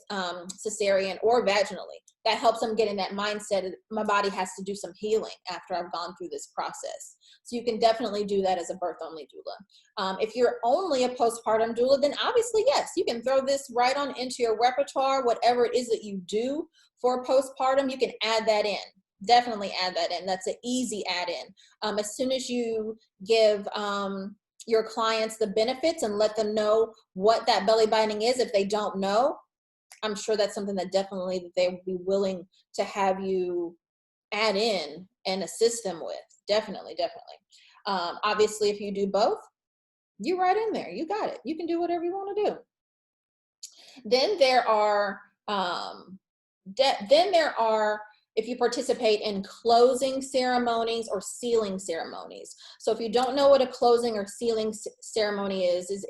cesarean or vaginally. That helps them get in that mindset of, my body has to do some healing after I've gone through this process. So you can definitely do that as a birth-only doula. If you're only a postpartum doula, then obviously, yes, you can throw this right on into your repertoire. Whatever it is that you do for postpartum, you can add that in. Definitely add that in. That's an easy add-in. As soon as you give your clients the benefits and let them know what that belly binding is, if they don't know, I'm sure that's something that definitely they would be willing to have you add in and assist them with. Definitely. Obviously, if you do both, you're right in there. You got it. You can do whatever you want to do. Then there are, if you participate in closing ceremonies or sealing ceremonies. So if you don't know what a closing or sealing ceremony is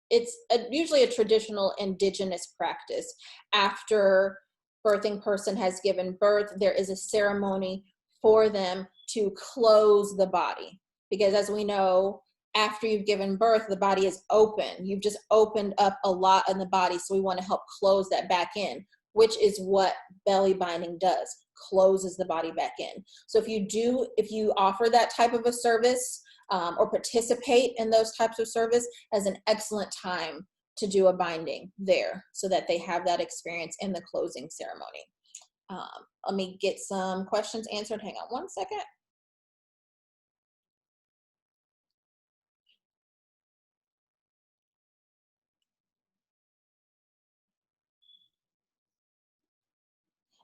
it's usually a traditional indigenous practice. After birthing person has given birth, there is a ceremony for them to close the body. Because as we know, after you've given birth, the body is open. You've just opened up a lot in the body. So we want to help close that back in, which is what belly binding does, closes the body back in. So if you offer that type of a service, or participate in those types of service, as an excellent time to do a binding there, so that they have that experience in the closing ceremony. Let me get some questions answered. Hang on one second.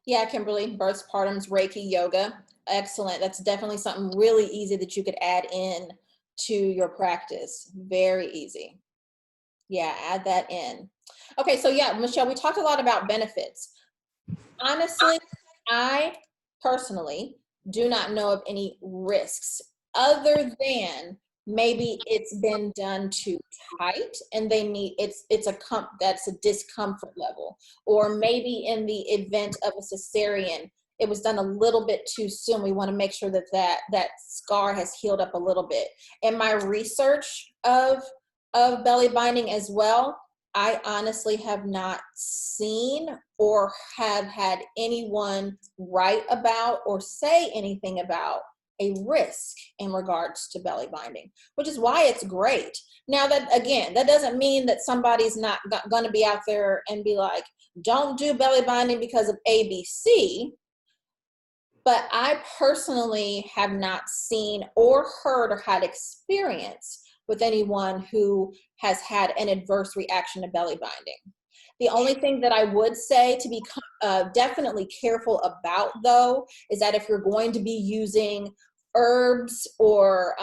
Yeah, Kimberly, birthpartum's Reiki yoga. Excellent. That's definitely something really easy that you could add in to your practice. Very easy. Yeah, add that in. Okay, so yeah, Michelle, we talked a lot about benefits. Honestly, I personally do not know of any risks other than maybe it's been done too tight and they need that's a discomfort level, or maybe in the event of a cesarean it was done a little bit too soon. We want to make sure that that scar has healed up a little bit. In my research of belly binding as well, I honestly have not seen or have had anyone write about or say anything about a risk in regards to belly binding, which is why it's great. Now that, again, that doesn't mean that somebody's not going to be out there and be like, don't do belly binding because of ABC. But I personally have not seen or heard or had experience with anyone who has had an adverse reaction to belly binding. The only thing that I would say to be definitely careful about, though, is that if you're going to be using herbs or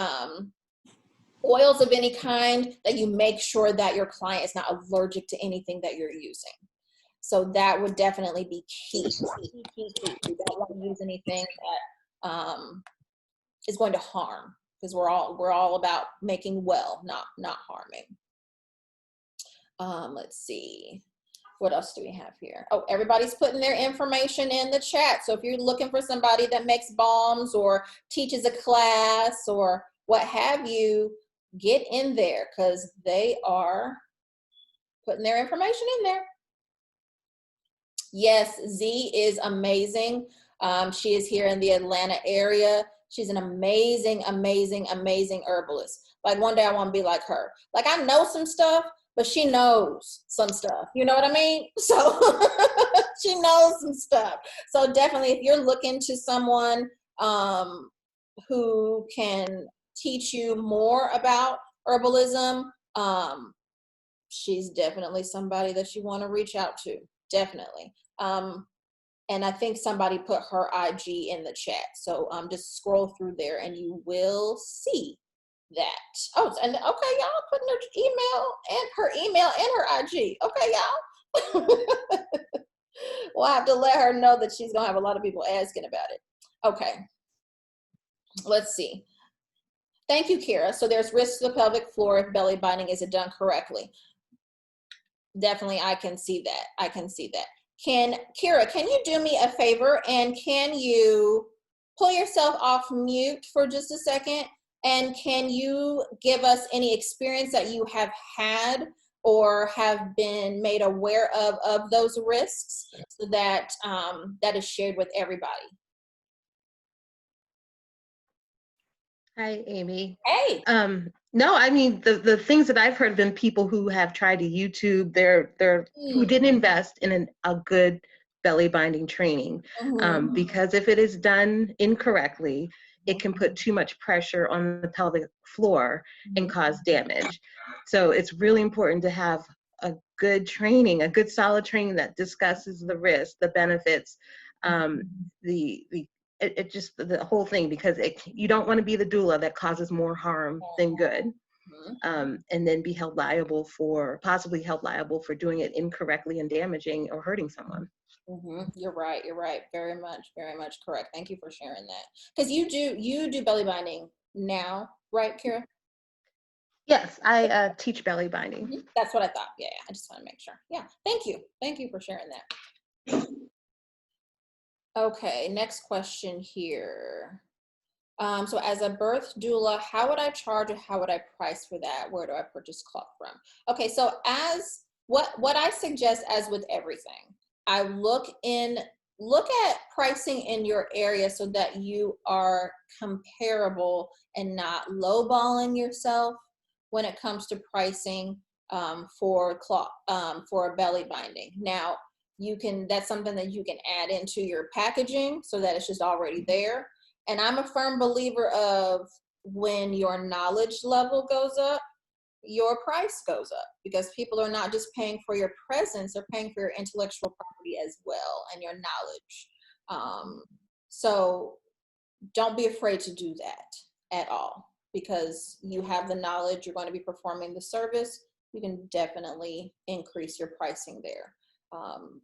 oils of any kind, that you make sure that your client is not allergic to anything that you're using. So that would definitely be key. We don't want to use anything that is going to harm, because we're all about making well, not harming. Let's see. What else do we have here? Oh, everybody's putting their information in the chat. So if you're looking for somebody that makes balms or teaches a class or what have you, get in there, because they are putting their information in there. Yes, Z is amazing. She is here in the Atlanta area. She's an amazing, amazing, amazing herbalist. Like one day I want to be like her. Like I know some stuff, but she knows some stuff. You know what I mean? So she knows some stuff. So definitely if you're looking to someone who can teach you more about herbalism, she's definitely somebody that you want to reach out to. Definitely. And I think somebody put her IG in the chat. So just scroll through there and you will see that. Oh, and okay, y'all putting her email and her IG. Okay, y'all. We'll have to let her know that she's gonna have a lot of people asking about it. Okay. Let's see. Thank you, Kira. So there's risks to the pelvic floor if belly binding isn't done correctly. Definitely, I can see that. I can see that. Kira, can you do me a favor and can you pull yourself off mute for just a second? And can you give us any experience that you have had or have been made aware of those risks, so that that is shared with everybody? Hi, Amy. Hey. No, I mean the things that I've heard have been people who have tried to YouTube who didn't invest in a good belly binding training, because if it is done incorrectly, it can put too much pressure on the pelvic floor and cause damage. So it's really important to have a good training, a good solid training that discusses the risks, the benefits, it just the whole thing, because you don't want to be the doula that causes more harm than good, and then be possibly held liable for doing it incorrectly and damaging or hurting someone. You're right. You're right. Very much correct. Thank you for sharing that. Because you do belly binding now, right, Kira? Yes, I teach belly binding. That's what I thought. Yeah, I just want to make sure. Yeah, thank you. Thank you for sharing that. Okay, next question here. So as a birth doula, how would I charge or how would I price for that? Where do I purchase cloth from? Okay, so as what I suggest, as with everything, I look at pricing in your area so that you are comparable and not lowballing yourself when it comes to pricing for cloth, for a belly binding. Now, that's something that you can add into your packaging so that it's just already there. And I'm a firm believer of when your knowledge level goes up, your price goes up, because people are not just paying for your presence, they're paying for your intellectual property as well and your knowledge. So don't be afraid to do that at all, because you have the knowledge, you're going to be performing the service. You can definitely increase your pricing there.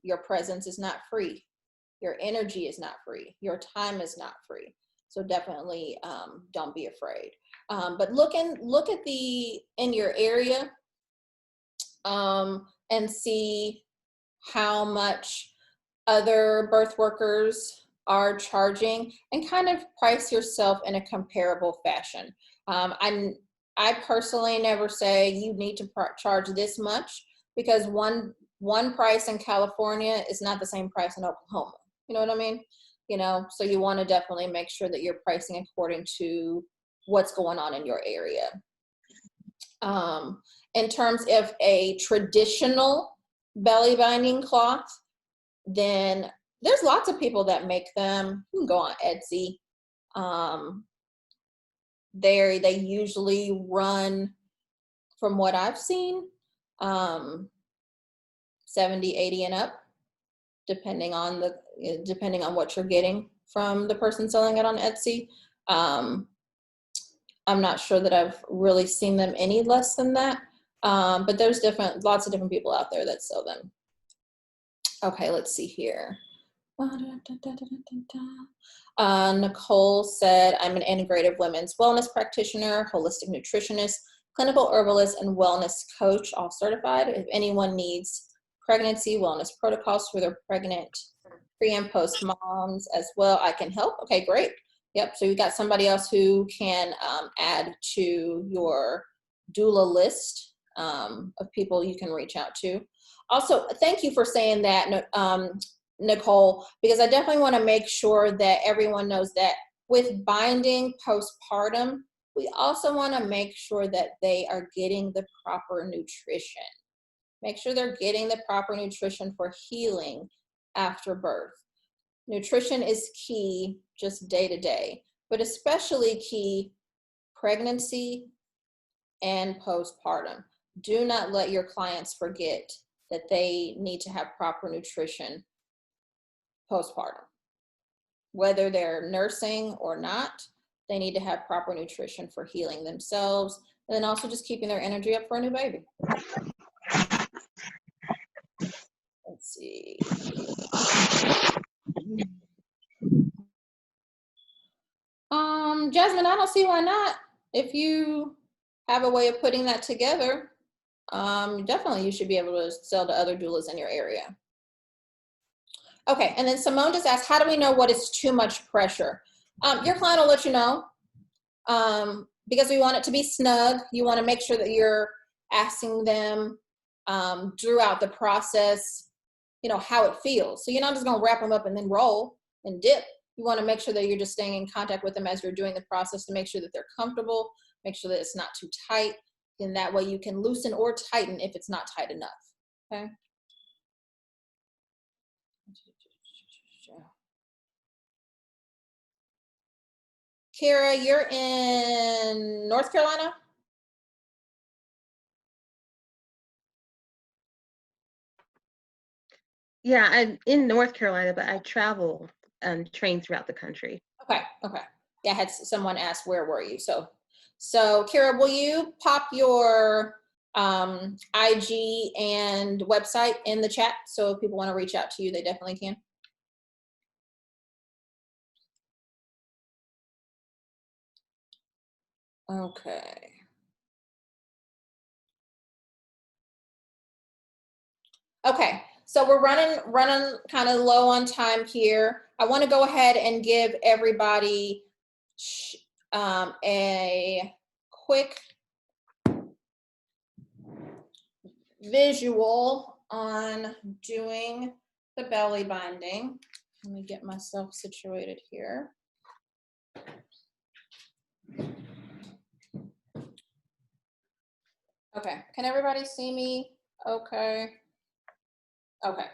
Your presence is not free. Your energy is not free. Your time is not free. So definitely don't be afraid. But look at in your area and see how much other birth workers are charging, and kind of price yourself in a comparable fashion. I personally never say you need to charge this much, because one price in California is not the same price in Oklahoma. You know what I mean? You know, so you want to definitely make sure that you're pricing according to what's going on in your area. In terms of a traditional belly binding cloth, then there's lots of people that make them. You can go on Etsy. They usually run, from what I've seen, 70, 80 and up, depending on what you're getting from the person selling it on Etsy. I'm not sure that I've really seen them any less than that, but there's lots of different people out there that sell them. Okay, let's see here. Nicole said, I'm an integrative women's wellness practitioner, holistic nutritionist, clinical herbalist, and wellness coach, all certified. If anyone needs pregnancy wellness protocols for their pregnant pre and post moms as well, I can help. Okay, great. Yep, so you got somebody else who can add to your doula list of people you can reach out to. Also, thank you for saying that, Nicole, because I definitely want to make sure that everyone knows that with binding postpartum, we also want to make sure that they are getting the proper nutrition. Make sure they're getting the proper nutrition for healing after birth. Nutrition is key just day to day, but especially key pregnancy and postpartum. Do not let your clients forget that they need to have proper nutrition postpartum. Whether they're nursing or not, they need to have proper nutrition for healing themselves, and then also just keeping their energy up for a new baby. Let's see. Jasmine, I don't see why not. If you have a way of putting that together, definitely you should be able to sell to other doulas in your area. Okay, and then Simone just asked, how do we know what is too much pressure? Your client will let you know, because we want it to be snug. You want to make sure that you're asking them throughout the process, you know, how it feels. So you're not just going to wrap them up and then roll and dip. You want to make sure that you're just staying in contact with them as you're doing the process to make sure that they're comfortable, make sure that it's not too tight, and that way you can loosen or tighten if it's not tight enough, okay? Kira, you're in North Carolina? Yeah, I'm in North Carolina, but I travel and train throughout the country. Okay, okay. Yeah, I had someone ask where were you. So Kira, will you pop your IG and website in the chat, so if people want to reach out to you, they definitely can? Okay. Okay, so we're running kind of low on time here. I want to go ahead and give everybody a quick visual on doing the belly binding. Let me get myself situated here. Okay, can everybody see me? Okay. Okay,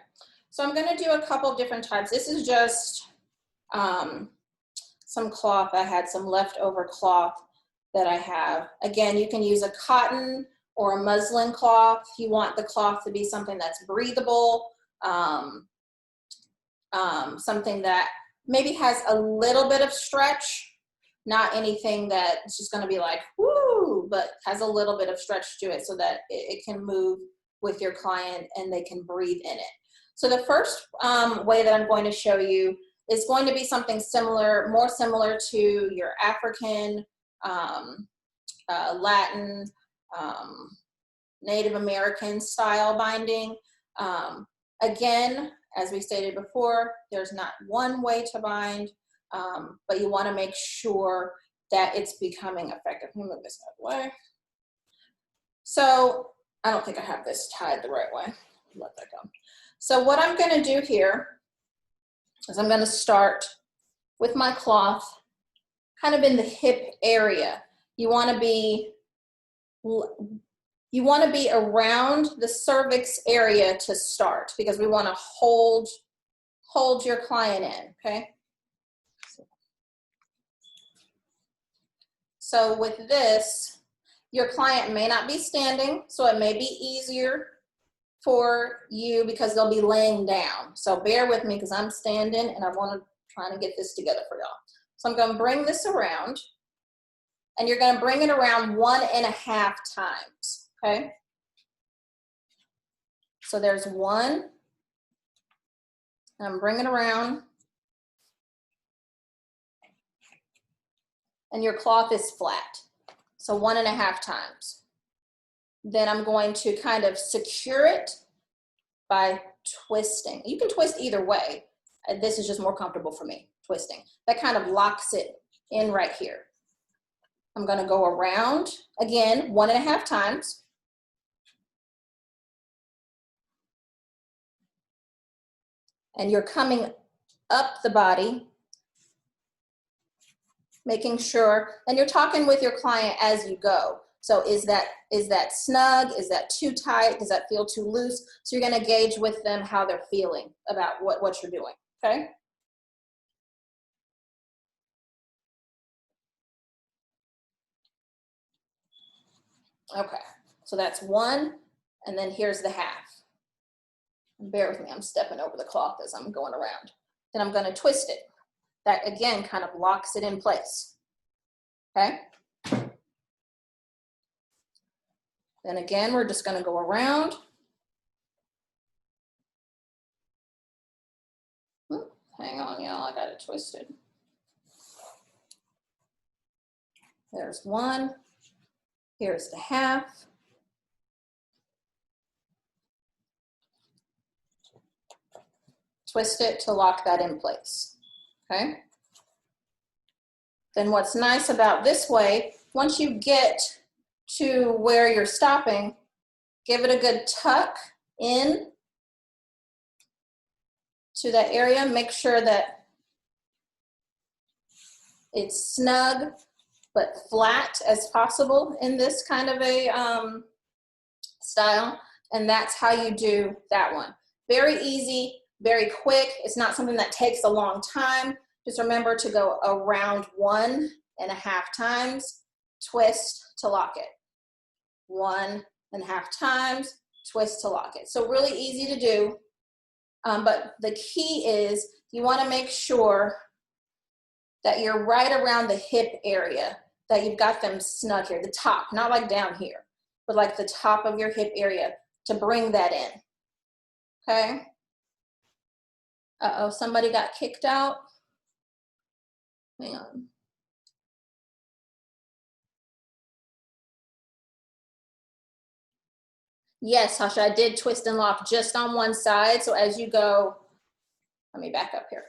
so I'm gonna do a couple different types. This is just some cloth. I had some leftover cloth that I have. Again, you can use a cotton or a muslin cloth. You want the cloth to be something that's breathable, something that maybe has a little bit of stretch, not anything that's just gonna be like, woo, but has a little bit of stretch to it so that it can move with your client and they can breathe in it. So the first way that I'm going to show you is going to be something similar, more similar to your African, Latin, Native American style binding. Again, as we stated before, there's not one way to bind, but you want to make sure that it's becoming effective. Let me move this out of the way. So I don't think I have this tied the right way. Let that go. So what I'm going to do here is I'm going to start with my cloth kind of in the hip area. You want to be around the cervix area to start because we want to hold your client in, okay? So with this, your client may not be standing, so it may be easier for you because they'll be laying down. So bear with me because I'm standing and I want to try to get this together for y'all. So I'm going to bring this around and you're going to bring it around 1.5 times, okay? So there's 1, and I'm bringing it around, and your cloth is flat. So 1.5 times. Then I'm going to kind of secure it by twisting. You can twist either way. This is just more comfortable for me, twisting. That kind of locks it in right here. I'm going to go around, again, 1.5 times. And you're coming up the body, making sure, and you're talking with your client as you go. So is that snug? Is that too tight? Does that feel too loose? So you're going to gauge with them how they're feeling about what you're doing, okay? Okay, so that's 1, and then here's the half. Bear with me, I'm stepping over the cloth as I'm going around. Then I'm going to twist it. That, again, kind of locks it in place, okay? Then again, we're just going to go around. Hang on, y'all, I got it twisted. There's 1. Here's the half. Twist it to lock that in place, okay? Then what's nice about this way, once you get to where you're stopping, give it a good tuck in to that area. Make sure that it's snug but flat as possible in this kind of a style. And that's how you do that one. Very easy, very quick. It's not something that takes a long time. Just remember to go around 1.5 times, twist to lock it. 1.5 times, twist to lock it. So really easy to do. But the key is you want to make sure that you're right around the hip area, that you've got them snug here, the top, not like down here, but like the top of your hip area to bring that in, okay? Uh-oh, somebody got kicked out. Hang on. Yes, Hasha, I did twist and lock just on one side. So as you go, let me back up here.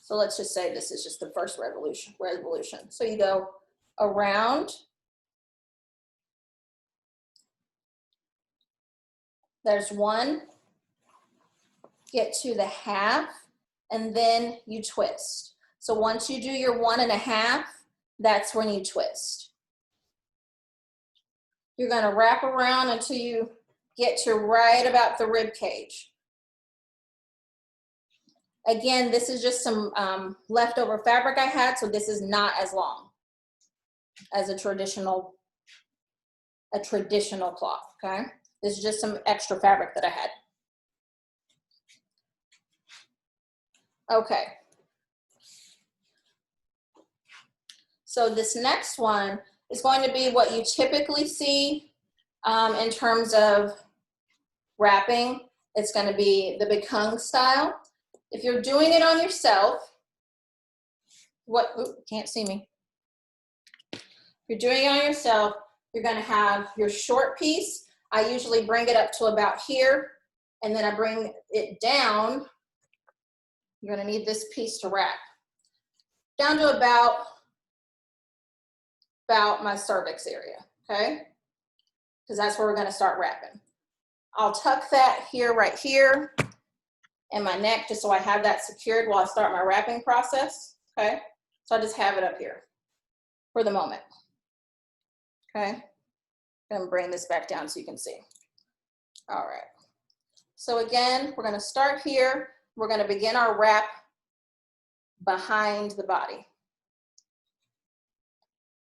So let's just say this is just the first revolution. So you go around. There's 1, get to the half, and then you twist. So once you do your 1.5, that's when you twist. You're gonna wrap around until you get to right about the rib cage. Again, this is just some leftover fabric I had, so this is not as long as a traditional cloth, okay? This is just some extra fabric that I had. Okay. So this next one is going to be what you typically see in terms of wrapping. It's going to be the Bekung style. If you're doing it on yourself, can't see me. If you're doing it on yourself, you're going to have your short piece. I usually bring it up to about here, and then I bring it down. You're going to need this piece to wrap down to about my cervix area, okay? Because that's where we're going to start wrapping. I'll tuck that here, right here, in my neck, just so I have that secured while I start my wrapping process, okay? So I just have it up here for the moment, okay? I'm gonna bring this back down so you can see. All right. So again, we're gonna start here. We're gonna begin our wrap behind the body.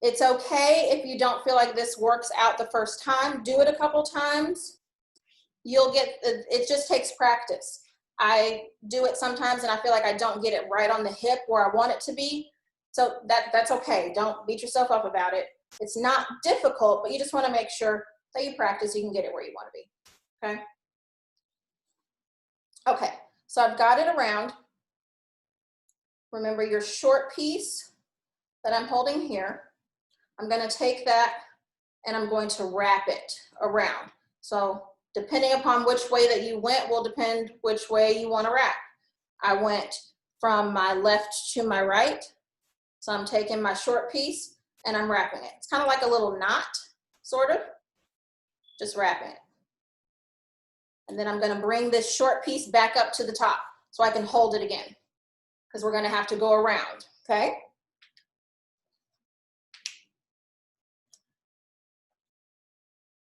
It's okay if you don't feel like this works out the first time. Do it a couple times. You'll get, it just takes practice. I do it sometimes and I feel like I don't get it right on the hip where I want it to be. So that's okay. Don't beat yourself up about it. It's not difficult, but you just want to make sure that you practice, you can get it where you want to be, okay? Okay, so I've got it around. Remember your short piece that I'm holding here. I'm going to take that and I'm going to wrap it around. So depending upon which way that you went will depend which way you want to wrap. I went from my left to my right. So I'm taking my short piece and I'm wrapping it. It's kind of like a little knot, sort of, just wrapping it. And then I'm going to bring this short piece back up to the top so I can hold it again, because we're going to have to go around, okay?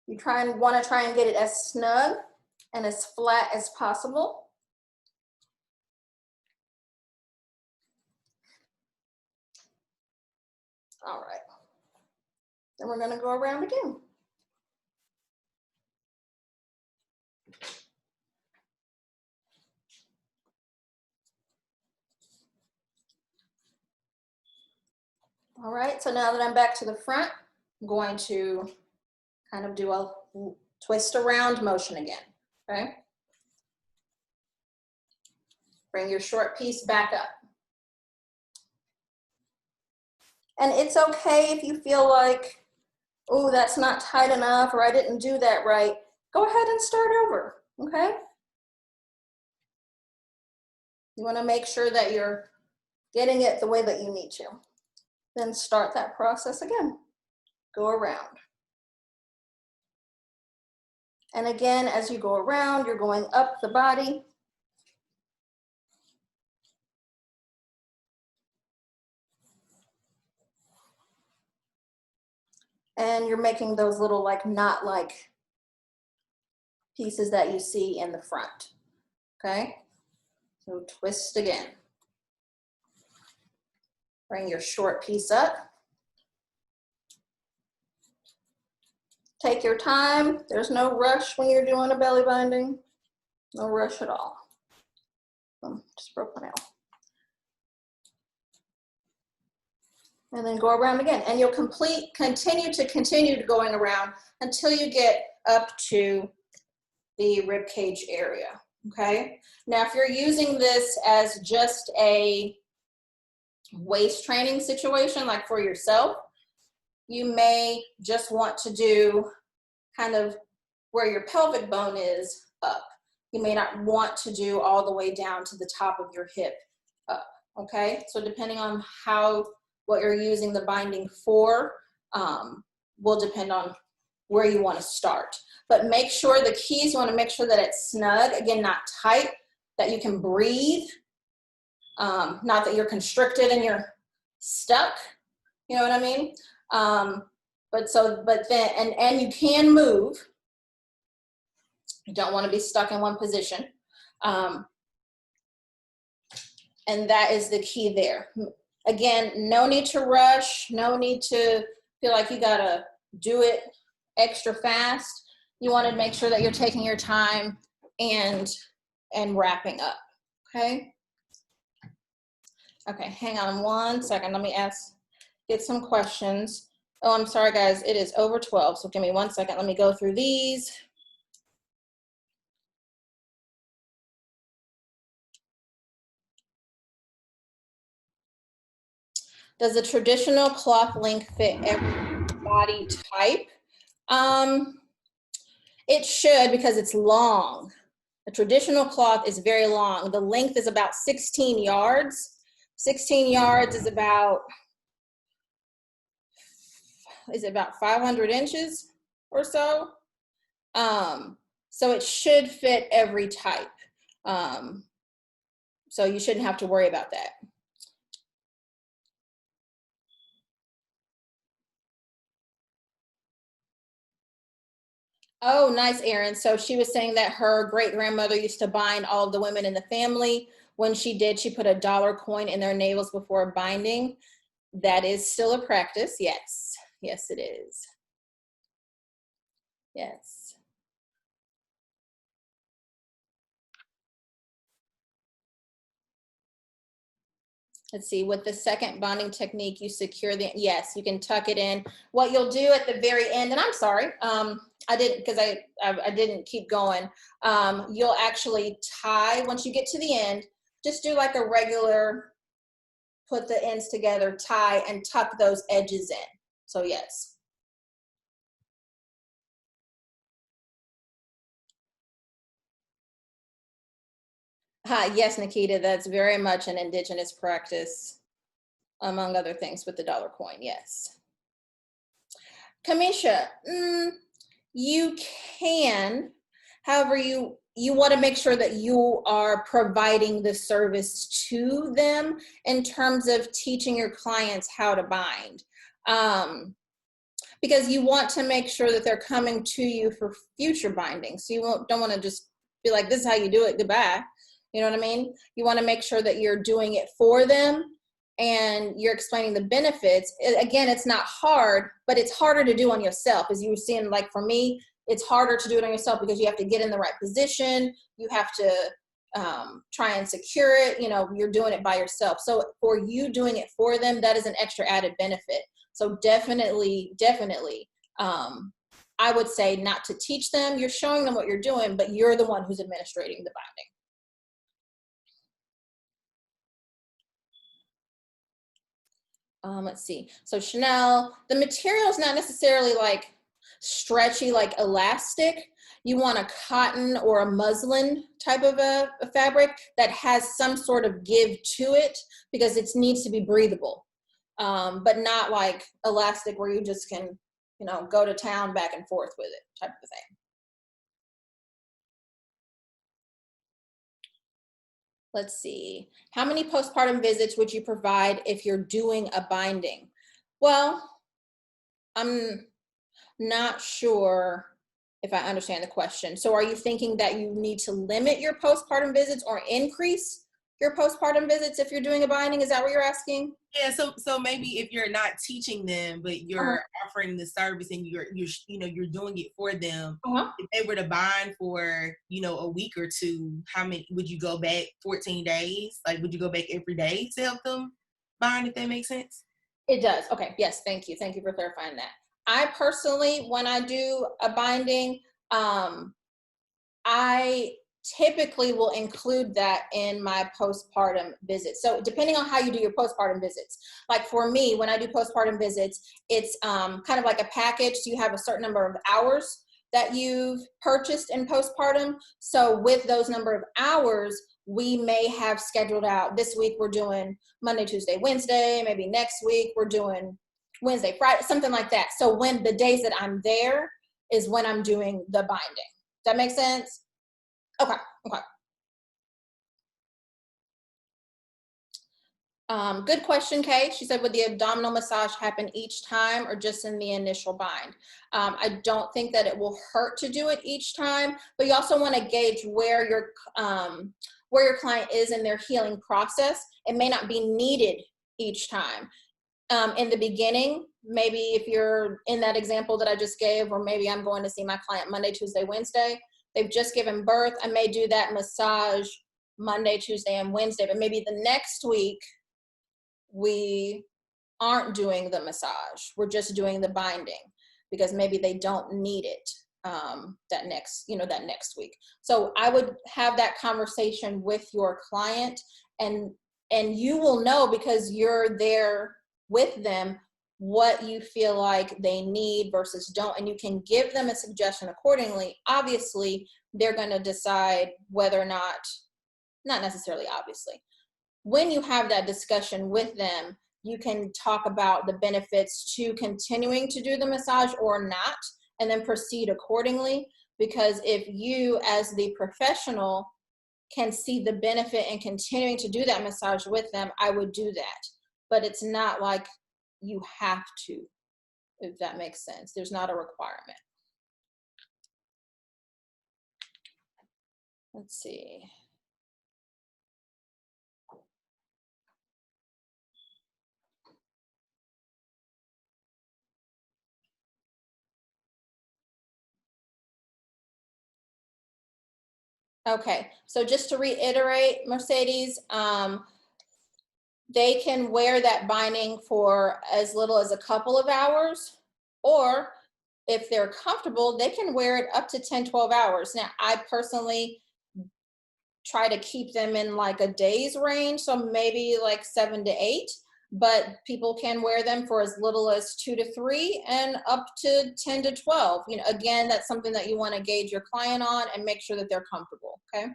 You want to try and get it as snug and as flat as possible. All right. Then we're going to go around again. All right, so now that I'm back to the front, I'm going to kind of do a twist around motion again, okay? Bring your short piece back up. And it's okay if you feel like, oh, that's not tight enough, or I didn't do that right. Go ahead and start over, okay? You want to make sure that you're getting it the way that you need to. Then start that process again. Go around. And again, as you go around, you're going up the body. And you're making those little like knot-like pieces that you see in the front, okay? So twist again. Bring your short piece up. Take your time. There's no rush when you're doing a belly binding. No rush at all. Just broke my nail. And then go around again. And you'll continue to going around until you get up to the rib cage area, okay? Now, if you're using this as just a waist training situation, like for yourself, you may just want to do kind of where your pelvic bone is up. You may not want to do all the way down to the top of your hip up, okay? So depending on what you're using the binding for will depend on where you want to start. But make sure the keys, you want to make sure that it's snug, again, not tight, that you can breathe, not that you're constricted and you're stuck, you know what I mean? But then you can move. You don't want to be stuck in one position. And that is the key there. Again, no need to rush, no need to feel like you gotta do it extra fast. You want to make sure that you're taking your time and wrapping up, okay? Okay, hang on 1 second. Let me get some questions. Oh, I'm sorry, guys. It is over 12, so give me 1 second. Let me go through these. Does a traditional cloth length fit every body type? It should, because it's long. A traditional cloth is very long. The length is about 16 yards. 16 yards is about 500 inches or so? So it should fit every type. So you shouldn't have to worry about that. Oh, nice, Erin. So she was saying that her great-grandmother used to bind all of the women in the family. When she did, she put a dollar coin in their navels before binding. That is still a practice, yes. Yes, it is. Yes. Let's see, with the second bonding technique, you secure the, yes, you can tuck it in. What you'll do at the very end, and I'm sorry, I didn't, because I didn't keep going. You'll actually tie, once you get to the end, just do like a regular, put the ends together, tie, and tuck those edges in. So yes. Yes, Nikita, that's very much an indigenous practice, among other things, with the dollar coin, yes. Kamisha, you can, however, you want to make sure that you are providing the service to them in terms of teaching your clients how to bind. Because you want to make sure that they're coming to you for future binding. So you don't want to just be like, this is how you do it, goodbye. You know what I mean? You want to make sure that you're doing it for them and you're explaining the benefits. Again, it's not hard, but it's harder to do on yourself. As you were seeing, like for me, it's harder to do it on yourself because you have to get in the right position. You have to try and secure it. You know, you're doing it by yourself. So for you doing it for them, that is an extra added benefit. So definitely, I would say not to teach them. You're showing them what you're doing, but you're the one who's administrating the binding. Let's see. So Chanel, the material is not necessarily like stretchy, like elastic. You want a cotton or a muslin type of a fabric that has some sort of give to it because it needs to be breathable. But not like elastic where you just can, you know, go to town back and forth with it type of thing. Let's see. How many postpartum visits would you provide if you're doing a binding? Well, I'm not sure if I understand the question. So are you thinking that you need to limit your postpartum visits or increase your postpartum visits if you're doing a binding? Is that what you're asking? Yeah, so maybe if you're not teaching them, but you're offering the service and you're doing it for them. If they were to bind for, a week or two, how many would you go back? 14 days? Like, would you go back every day to help them bind, if that makes sense? It does. Okay. Yes. Thank you. Thank you for clarifying that. I personally, when I do a binding, I typically will include that in my postpartum visits. So depending on how you do your postpartum visits, like for me, when I do postpartum visits, it's kind of like a package. So you have a certain number of hours that you've purchased in postpartum. So with those number of hours, we may have scheduled out this week we're doing Monday, Tuesday, Wednesday, maybe next week we're doing Wednesday, Friday, something like that. So when the days that I'm there is when I'm doing the binding. Does that make sense? Okay. Good question, Kay. She said, would the abdominal massage happen each time or just in the initial bind? I don't think that it will hurt to do it each time, but you also want to gauge where your client is in their healing process. It may not be needed each time. In the beginning, maybe if you're in that example that I just gave, or maybe I'm going to see my client Monday, Tuesday, Wednesday, they've just given birth, I may do that massage Monday, Tuesday, and Wednesday, but maybe the next week, we aren't doing the massage. We're just doing the binding because maybe they don't need it that next week. So I would have that conversation with your client, and you will know, because you're there with them, what you feel like they need versus don't, and you can give them a suggestion accordingly. Obviously, they're going to decide whether or not necessarily obviously. When you have that discussion with them, you can talk about the benefits to continuing to do the massage or not, and then proceed accordingly. Because if you, as the professional, can see the benefit in continuing to do that massage with them, I would do that. But it's not like you have to, if that makes sense. There's not a requirement. Let's see. Okay, so just to reiterate, Mercedes, they can wear that binding for as little as a couple of hours, or if they're comfortable, they can wear it up to 10, 12 hours. Now, I personally try to keep them in like a day's range, so maybe like 7 to 8, but people can wear them for as little as 2 to 3 and up to 10 to 12. You know, again, that's something that you want to gauge your client on and make sure that they're comfortable, okay?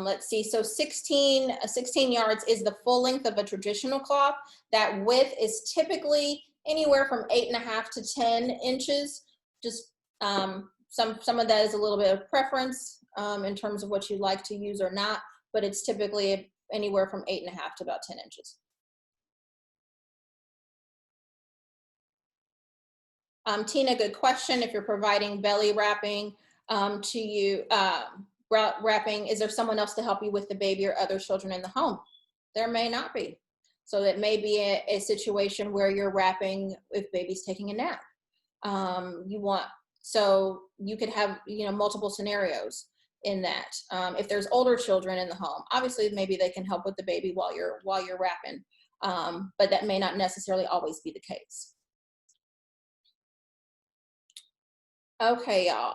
Let's see, so 16 yards is the full length of a traditional cloth. That width is typically anywhere from 8.5 to 10 inches. Just some of that is a little bit of preference in terms of what you like to use or not, but it's typically anywhere from 8.5 to about 10 inches. Tina, good question. If you're providing belly wrapping to you, wrapping, is there someone else to help you with the baby or other children in the home? There may not be. So it may be a situation where you're wrapping if baby's taking a nap. So you could have, multiple scenarios in that. If there's older children in the home, obviously maybe they can help with the baby while you're wrapping, but that may not necessarily always be the case. Okay, y'all.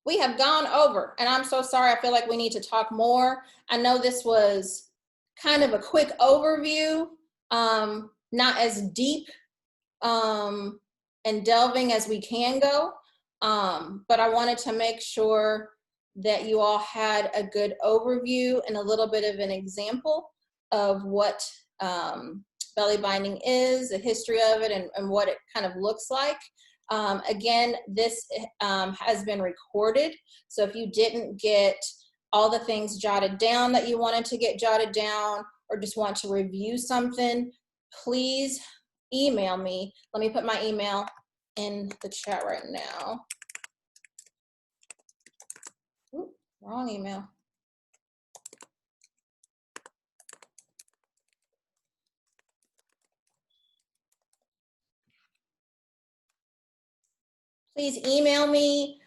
We have gone over, and I'm so sorry. I feel like we need to talk more. I know this was kind of a quick overview, not as deep and delving as we can go, but I wanted to make sure that you all had a good overview and a little bit of an example of what belly binding is, the history of it, and what it kind of looks like. Again, this has been recorded, so if you didn't get all the things jotted down that you wanted to get jotted down, or just want to review something, please email me. Let me put my email in the chat right now. Ooh, wrong email. Please email me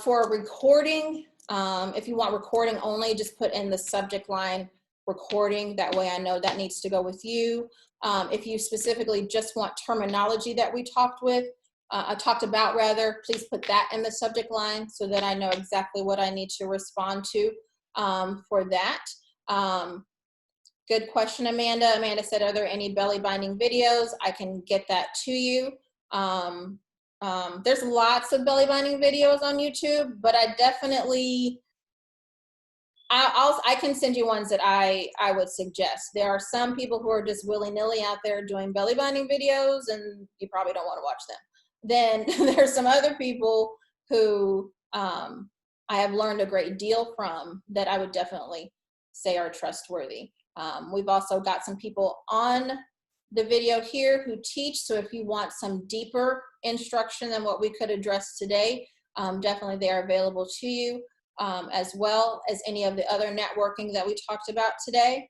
for a recording. If you want recording only, just put in the subject line recording. That way I know that needs to go with you. If you specifically just want terminology that we talked about, please put that in the subject line so that I know exactly what I need to respond to for that. Good question, Amanda. Amanda said, are there any belly binding videos? I can get that to you. There's lots of belly binding videos on YouTube, but I definitely, I can send you ones that I would suggest. There are some people who are just willy-nilly out there doing belly binding videos, and you probably don't want to watch them. Then there's some other people who I have learned a great deal from that I would definitely say are trustworthy. We've also got some people on the video here who teach, so if you want some deeper instruction than what we could address today, definitely they are available to you, as well as any of the other networking that we talked about today.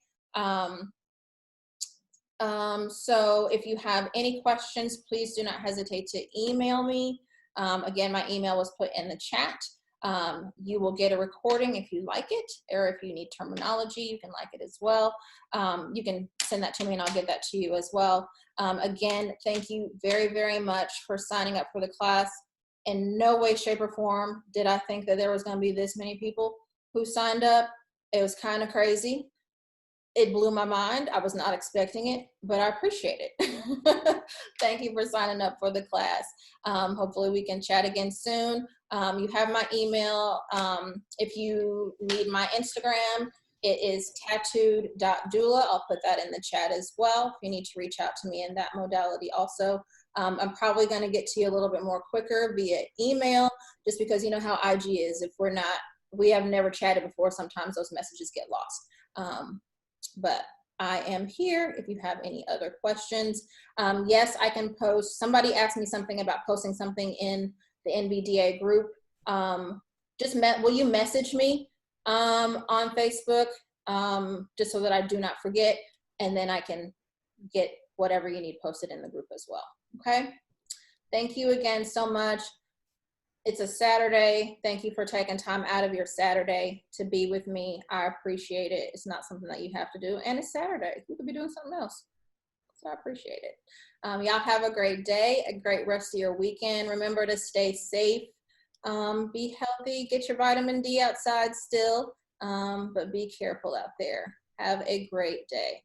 So if you have any questions, please do not hesitate to email me. Again, my email was put in the chat. You will get a recording if you like it, or if you need terminology, you can like it as well. You can send that to me and I'll get that to you as well. Again, thank you very, very much for signing up for the class. In no way, shape, or form did I think that there was going to be this many people who signed up. It was kind of crazy. It blew my mind. I was not expecting it, but I appreciate it. Thank you for signing up for the class. Hopefully we can chat again soon. You have my email. If you need my Instagram, it is tattooed.doula. I'll put that in the chat as well if you need to reach out to me in that modality also. I'm probably going to get to you a little bit more quicker via email, just because you know how IG is. If we have never chatted before, sometimes those messages get lost. But I am here if you have any other questions. Yes, I can post. Somebody asked me something about posting something in the NVDA group. Will you message me on Facebook, just so that I do not forget, and then I can get whatever you need posted in the group as well. Okay? Thank you again so much. It's a Saturday. Thank you for taking time out of your Saturday to be with me. I appreciate it. It's not something that you have to do. And it's Saturday. You could be doing something else. So I appreciate it. Y'all have a great day, a great rest of your weekend. Remember to stay safe, be healthy, get your vitamin D outside still, but be careful out there. Have a great day.